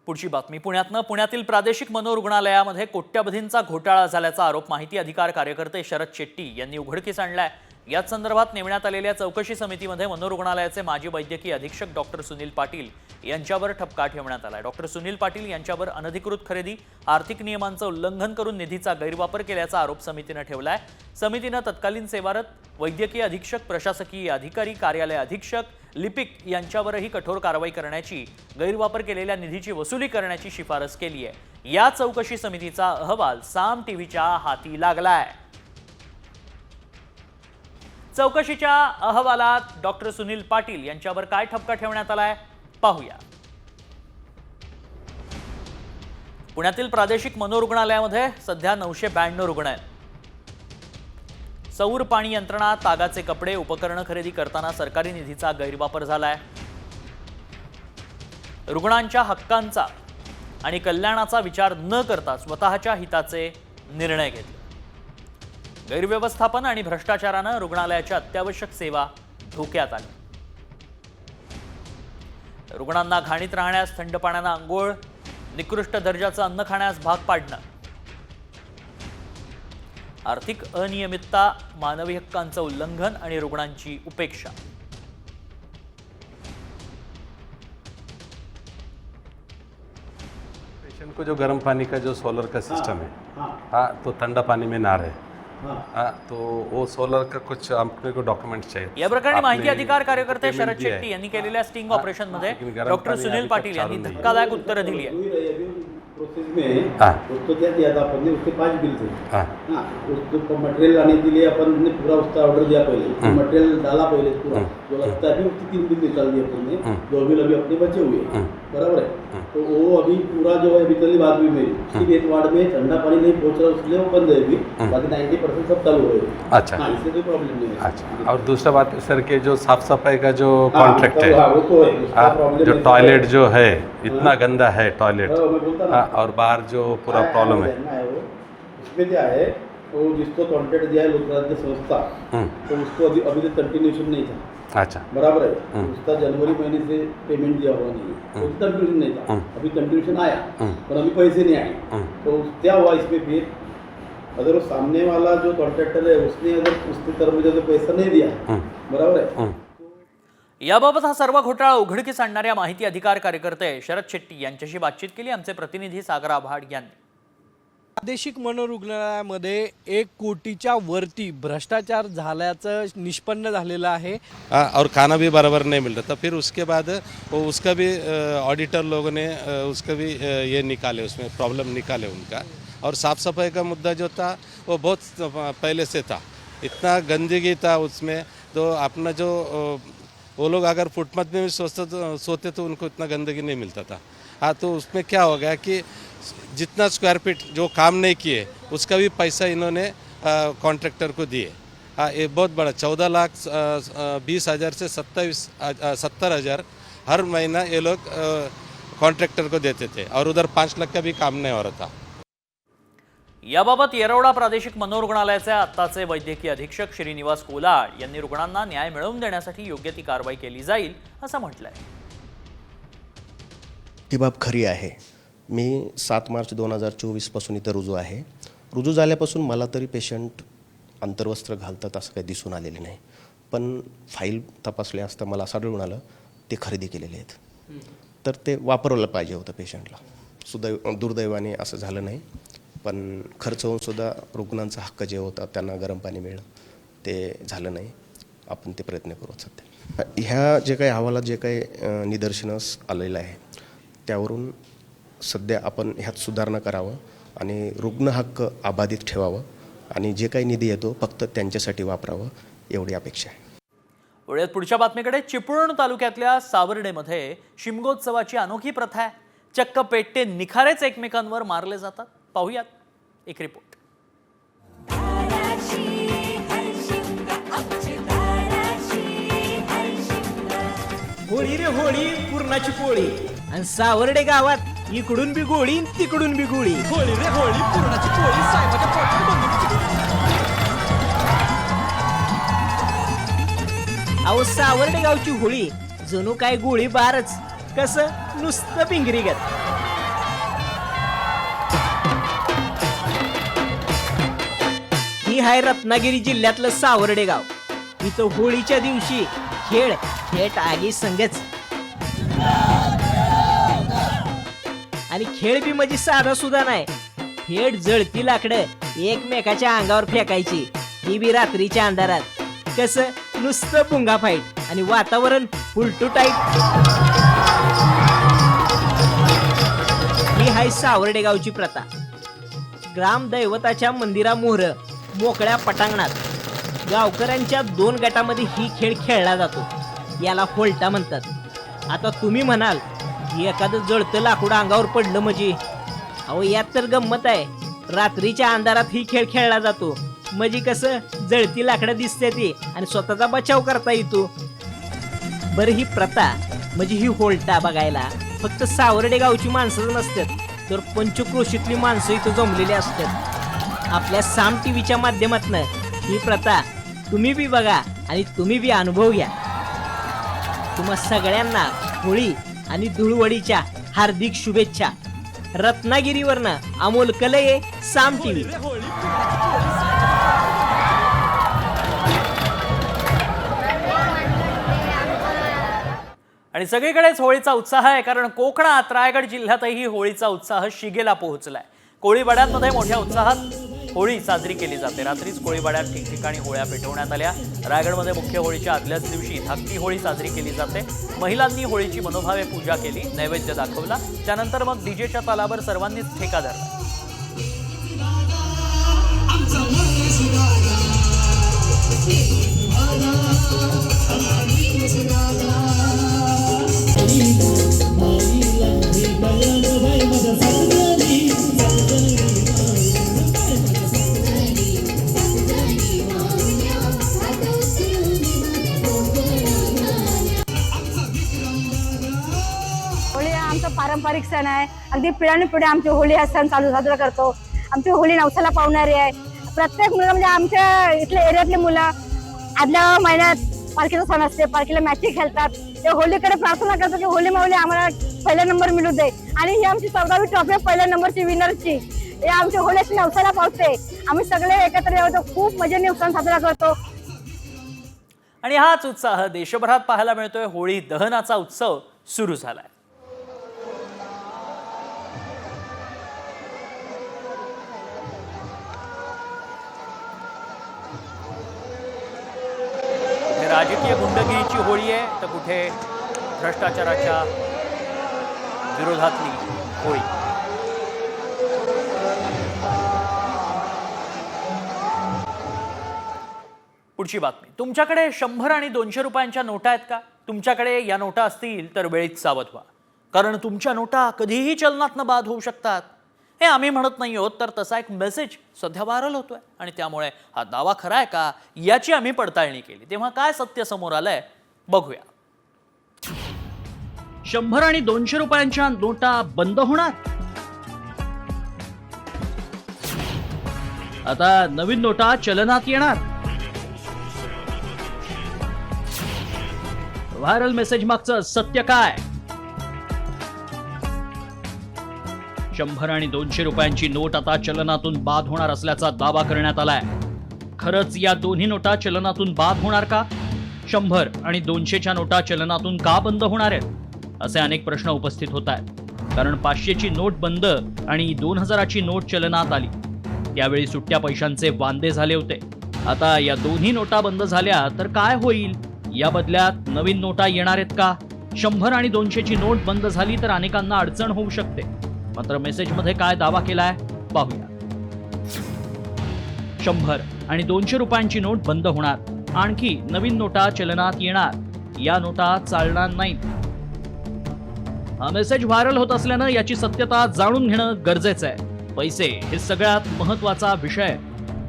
पुढची बातमी पुण्यातनं. पुण्यातील प्रादेशिक मनोरुग्णालयामध्ये कोट्यवधींचा घोटाळा झाल्याचा आरोप माहिती अधिकार कार्यकर्ते शरद शेट्टी यांनी उघडकीस आणलाय. याच संदर्भात नेमण्यात आलेल्या चौकशी समितीमध्ये मनोरुग्णालयाचे माजी वैद्यकीय अधीक्षक डॉक्टर सुनील पाटील यांच्यावर ठपका ठेवण्यात आलाय. डॉक्टर सुनील पाटील यांच्यावर अनधिकृत खरेदी, आर्थिक नियमांचं उल्लंघन करून निधीचा गैरवापर केल्याचा आरोप समितीनं ठेवलाय. समितीनं तत्कालीन सेवारत वैद्यकीय अधीक्षक, प्रशासकीय अधिकारी, कार्यालय अधीक्षक, लिपिक यांच्यावरही कठोर कारवाई करण्याची, गैरवापर केलेल्या निधीची वसुली करण्याची शिफारस केली आहे. या चौकशी समितीचा अहवाल साम टीव्हीच्या हाती लागलाय. चौकशीच्या अहवालात डॉक्टर सुनील पाटील यांच्यावर काय ठपका ठेवण्यात आलाय पाहूया. पुण्यातील प्रादेशिक मनोरुग्णालयामध्ये सध्या 992 रुग्ण आहेत. सौर पाणी यंत्रणा, तागाचे कपडे, उपकरणं खरेदी करताना सरकारी निधीचा गैरवापर झालाय. रुग्णांच्या हक्कांचा आणि कल्याणाचा विचार न करता स्वतःच्या हिताचे निर्णय घेतले. गैरव्यवस्थापन आणि भ्रष्टाचारानं रुग्णालयाच्या अत्यावश्यक सेवा धोक्यात आल्या. रुग्णांना घाणीत राहण्यास, थंड पाण्यानं आंघोळ, निकृष्ट दर्जाचं अन्न खाण्यास भाग पाडणं, आर्थिक अनियमितता, मानवी हक्कांचं उल्लंघन आणि रुग्णांची उपेक्षा. पेशेंट को जो गर्म पानी का जो सोलर का सिस्टम है, हाँ, तो ठंडा पानी में ना रहे, हाँ, तो वो सोलर का कुछ अपने को डॉक्युमेंट चाहिए. या प्रकरणी माहिती अधिकार कार्यकर्ते शरद शेट्टी यांनी केलेल्या स्टिंग ऑपरेशन मध्ये डॉक्टर सुनील पाटील यांनी धक्कादायक उत्तरं दिली आहे. प्रोसेस में उसको क्या किया था अपन ने, उसके 5 बिल थे. हाँ, उसको मटेरियल लाने के लिए अपन ने पूरा उसका ऑर्डर दिया पहले, मटेरियल डाला पहले पूरा, जो लगता है उसकी 3 बिल निकाल दिए अपन ने, 2 बिल अभी अपने बचे हुए हैं, बराबर है. तो वो अभी पूरा जो है, अभी कल बात हुई मेरी, उसकी एक वार्ड में ठंडा पानी नहीं पहुंच रहा, इसलिए वो बंद है अभी, बाकी 90% सब चालू हो गए. अच्छा, इससे कोई प्रॉब्लम नहीं है. अच्छा, और दूसरा बात सर के जो साफ सफाई का जो कॉन्ट्रैक्ट है, वो तो है, जो टॉयलेट जो है इतना गंदा है टॉयलेट, और बाहर जो पूरा प्रॉब्लम है उसमें क्या है, वो जिसको कॉन्ट्रैक्ट दिया है लोकराज्य संस्था, तो उसको अभी तक कंटिन्यूशन नहीं था. अच्छा, बराबर है. उसका जनवरी महीने से पेमेंट दिया हुआ नहीं है, उसका कंटिन्यूशन नहीं था. अभी कंटिन्यूशन आया पर अभी पैसे नहीं आए. तो क्या हुआ इसमें फिर, अगर वो सामने वाला जो कॉन्ट्रैक्टर है उसने अगर उसकी तरफ से पैसा नहीं दिया, बराबर है. याबाबत हा सर्व घोटाळा उघडकीस आणणाऱ्या माहिती अधिकार कार्यकर्ते शरद शेट्टी यांच्याशी बातचीत केली आमचे प्रतिनिधी सागर आभाड यांनी. प्रादेशिक मनोरुग्णालयामध्ये 1 कोटीच्या वरती भ्रष्टाचार झाल्याचं निष्पन्न झालेलं आहे. और खाना भी बराबर नहीं मिल रहा था. फिर उसके बाद वो उसका भी ऑडिटर लोगों ने उसका भी ये निकाले, उसमें प्रॉब्लम निकाले उनका. और साफ़ सफाई का मुद्दा जो था वो बहुत पहले से था. इतना गंदगी था उसमें, तो अपना जो वो लोग अगर फुटपाथ में भी सोते तो उनको इतना गंदगी नहीं मिलता था. हाँ, तो उसमें क्या हो गया कि जितना स्क्वायर फीट जो काम नहीं किए उसका भी पैसा इन्होंने कॉन्ट्रैक्टर को दिए. हाँ, ये बहुत बड़ा 14,20,000 से 70,000 हर महीना ये लोग कॉन्ट्रैक्टर को देते थे, और उधर 5 लाख का भी काम नहीं हो रहा था. याबाबत येरवडा प्रादेशिक मनोरुग्णालयाचे आत्ताचे वैद्यकीय अधीक्षक श्रीनिवास कोलाड यांनी रुग्णांना न्याय मिळवून देण्यासाठी योग्य ती कारवाई केली जाईल असं म्हटलंय. ती बाब खरी आहे. मी 7 मार्च 2024 पासून इथं रुजू आहे. रुजू झाल्यापासून मला तरी पेशंट अंतर्वस्त्र घालतात असं काही दिसून आलेले नाही. पण फाईल तपासले असता मला असं आढळून आलं ते खरेदी केलेले आहेत. तर ते वापरवलं पाहिजे होतं पेशंटला. दुर्दैवाने असं झालं नाही. पण खर्च होऊन सुद्धा रुग्णांचा हक्क जे होता त्यांना गरम पाणी मिळणं ते झालं नाही. आपण ते प्रयत्न करू सध्या. ह्या जे काही अहवालात जे काही निदर्शनास आलेलं आहे त्यावरून सध्या आपण ह्यात सुधारणा करावं आणि रुग्ण हक्क अबाधित ठेवावं आणि जे काही निधी येतो फक्त त्यांच्यासाठी वापरावं एवढी अपेक्षा आहे. वळूयात पुढच्या बातमीकडे. चिपळूण तालुक्यातल्या सावर्डेमध्ये शिमगोत्सवाची अनोखी प्रथा आहे. चक्क पेट्टे निखारेच एकमेकांवर मारले जातात. पाहूयात एक रिपोर्ट. होळी रे होळी पूर्णाची पोळी आणि सावर्डे गावात इकडून बी गोळी तिकडून बी गोळी. होळी रे होळी पूर्णाची पोळी साहेबाच्या पोटात बंदुकीची गोळी. अहो सावर्डे गावची होळी जणू काय गोळी बारच, कसं नुसतं पिंगरीगत. ही आहे रत्नागिरी जिल्ह्यातलं सावर्डे गाव. इथं होळीच्या दिवशी खेळ थेट आगी संगच. आणि खेळ बी म्हणजे साधा सुद्धा नाही, थेट जळती लाकडं एकमेकाच्या अंगावर फेकायची, ही बी रात्रीच्या अंधारात. कसं नुसतं पुंगा फाईट आणि वातावरण उलटू टाईट. ही हाय सावर्डे गावची प्रथा. ग्रामदैवताच्या मंदिरामोहर मोकळ्या पटांगणात गावकऱ्यांच्या 2 गटामध्ये ही खेळ खेळला जातो. याला होल्टा म्हणतात. आता तुम्ही म्हणाल एखादं जळतं लाकूड अंगावर पडलं म्हणजे, अहो यात तर गंमत आहे. रात्रीच्या अंधारात ही खेळ खेळला जातो म्हणजे कसं जळती लाकडं दिसते ती आणि स्वतःचा बचाव करता येतो. बरं ही प्रथा म्हणजे ही होल्टा बघायला फक्त सावर्डे गावची माणसं नसतात, तर पंचक्रोशीतली माणसं इथं जमलेली असतात. आपल्या साम टीव्हीच्या माध्यमातून ही प्रथा तुम्ही बी बघा आणि तुम्ही बी अनुभव घ्या. तुम्हा सगळ्यांना होळी आणि धुळवडीच्या हार्दिक शुभेच्छा. रत्नागिरीवरनं अमोल कलये, साम टीव्ही. आणि सगळीकडेच होळीचा उत्साह आहे, कारण कोकणात रायगड जिल्ह्यातही होळीचा उत्साह शिगेला पोहोचलाय. कोळीवाड्यांमध्ये मोठ्या उत्साहात होळी साजरी केली जाते. रात्रीच कोळीवाड्यात ठिकठिकाणी होळ्या पेटवण्यात आल्या. रायगडमध्ये मुख्य होळीच्या आदल्याच दिवशी धाकटी होळी साजरी केली जाते. महिलांनी होळीची मनोभावे पूजा केली, नैवेद्य दाखवला. त्यानंतर मग डीजेच्या तालावर सर्वांनीच ठेका धरला. पारंपरिक सण आहे. अगदी पिढ्यानपिढ्या आमची होळी हा सण साजरा करतो. आमची होळी नवसाला पावणारी आहे. प्रत्येक मुलं म्हणजे आमच्या इथल्या एरियातली मुलं आदल्या महिन्यात पालखीचा सण असते, पालखीला मॅची खेळतात. ते होळीकडे प्रार्थना करतो की होळी माऊली आम्हाला पहिला नंबर मिळू दे. आणि ही आमची 14वी ट्रॉफी पहिल्या नंबरची विनरची. हे आमची होळी अशी नवसाला पावते. आम्ही सगळे एकत्र येतो, खूप मजेने सण साजरा करतो. आणि हाच उत्साह देशभरात पाहायला मिळतोय. होळी दहनाचा उत्सव सुरू झालाय. राजकीय गुंडगिरीची होळी आहे, तर कुठे भ्रष्टाचाराच्या विरोधातली होळी. पुढची बातमी. तुमच्याकडे 100 आणि 200 रुपयांच्या नोटा आहेत का? तुमच्याकडे या नोटा असतील तर वेळीच सावध व्हा, कारण तुमच्या नोटा कधीही चलनातनं बाद होऊ शकतात. हे आम्ही म्हणत नाही आहोत, तर तसा एक मेसेज सध्या व्हायरल होतोय. आणि त्यामुळे हा दावा खरा आहे का याची आम्ही पडताळणी केली. तेव्हा काय सत्य समोर आलंय बघूया. 100 आणि 200 रुपयांच्या नोटा बंद होणार. आता नवीन नोटा चलनात येणार. व्हायरल मेसेज मागचं सत्य काय? 100 आणि 200 रुपयांची नोट आता चलनातून बाद होणार असल्याचा दावा करण्यात आलाय. खरंच या दोन्ही नोटा चलनातून बाद होणार का? 100 आणि 200च्या नोटा चलनातून का बंद होणार आहेत असे अनेक प्रश्न उपस्थित होत आहेत. कारण 500ची नोट बंद आणि 2000ची नोट चलनात आली, त्यावेळी सुट्ट्या पैशांचे वांदे झाले होते. आता या दोन्ही नोटा बंद झाल्या तर काय होईल? या बदल्यात नवीन नोटा येणार आहेत का? 100 आणि 200ची नोट बंद झाली तर अनेकांना अडचण होऊ शकते. मात्र मेसेजमध्ये काय दावा केलाय पाहूया. 100 आणि 200 रुपयांची नोट बंद होणार, आणखी नवीन नोटा चलनात येणार. या नोटा चालणार नाहीत. हा मेसेज व्हायरल होत असल्यानं याची सत्यता जाणून घेणं गरजेचं आहे. पैसे हे सगळ्यात महत्वाचा विषय.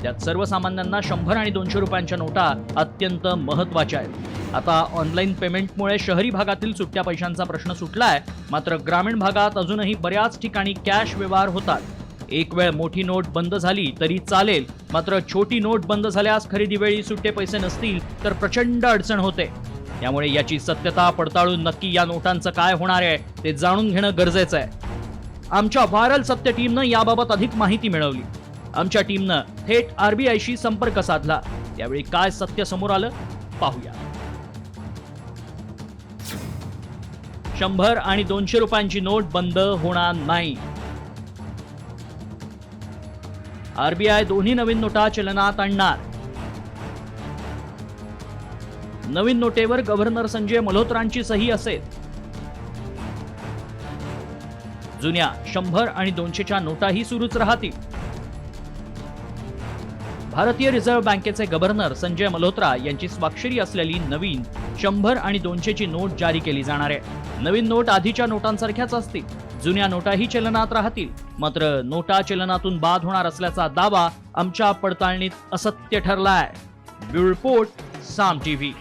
त्यात सर्वसामान्यांना 100 आणि 200 रुपयांच्या नोटा अत्यंत महत्वाच्या आहेत. आता ऑनलाईन पेमेंटमुळे शहरी भागातील सुट्ट्या पैशांचा प्रश्न सुटलाय, मात्र ग्रामीण भागात अजूनही बऱ्याच ठिकाणी कॅश व्यवहार होतात। एक वेळ मोठी नोट बंद झाली तरी चालेल, मात्र छोटी नोट बंद झाल्यास खरेदी वेळी सुट्टे पैसे नसतील तर प्रचंड अडचण होते। त्यामुळे याची सत्यता पडताळून नक्की या नोटांचं काय होणार आहे ते जाणून घेणं गरजेचं आहे। आमच्या व्हायरल सत्य टीमनं याबाबत अधिक माहिती मिळवली। आमच्या टीमनं थेट RBIशी संपर्क साधला, त्यावेळी काय सत्य समोर आलं पाहूया। 100 आणि 200 रुपयांची नोट बंद होणार नाही। RBI दोन्ही नवीन नोटा चलनात आणणार। नवीन नोटेवर गव्हर्नर संजय मल्होत्रांची सही असेल। जुन्या 100 आणि 200च्या नोटाही सुरूच राहतील। भारतीय रिझर्व्ह बँकेचे गव्हर्नर संजय मल्होत्रा यांची स्वाक्षरी असलेली नवीन 100 आणि 200ची नोट जारी केली जाणार आहे। नवीन नोट आधीच्या नोटांसारख्याच असतील, जुन्या नोटाही चलनात राहतील, मात्र नोटा चलनातून बाद होणार असल्याचा दावा आमच्या पडताळणीत असत्य ठरलाय। ब्युरो रिपोर्ट, साम टीव्ही।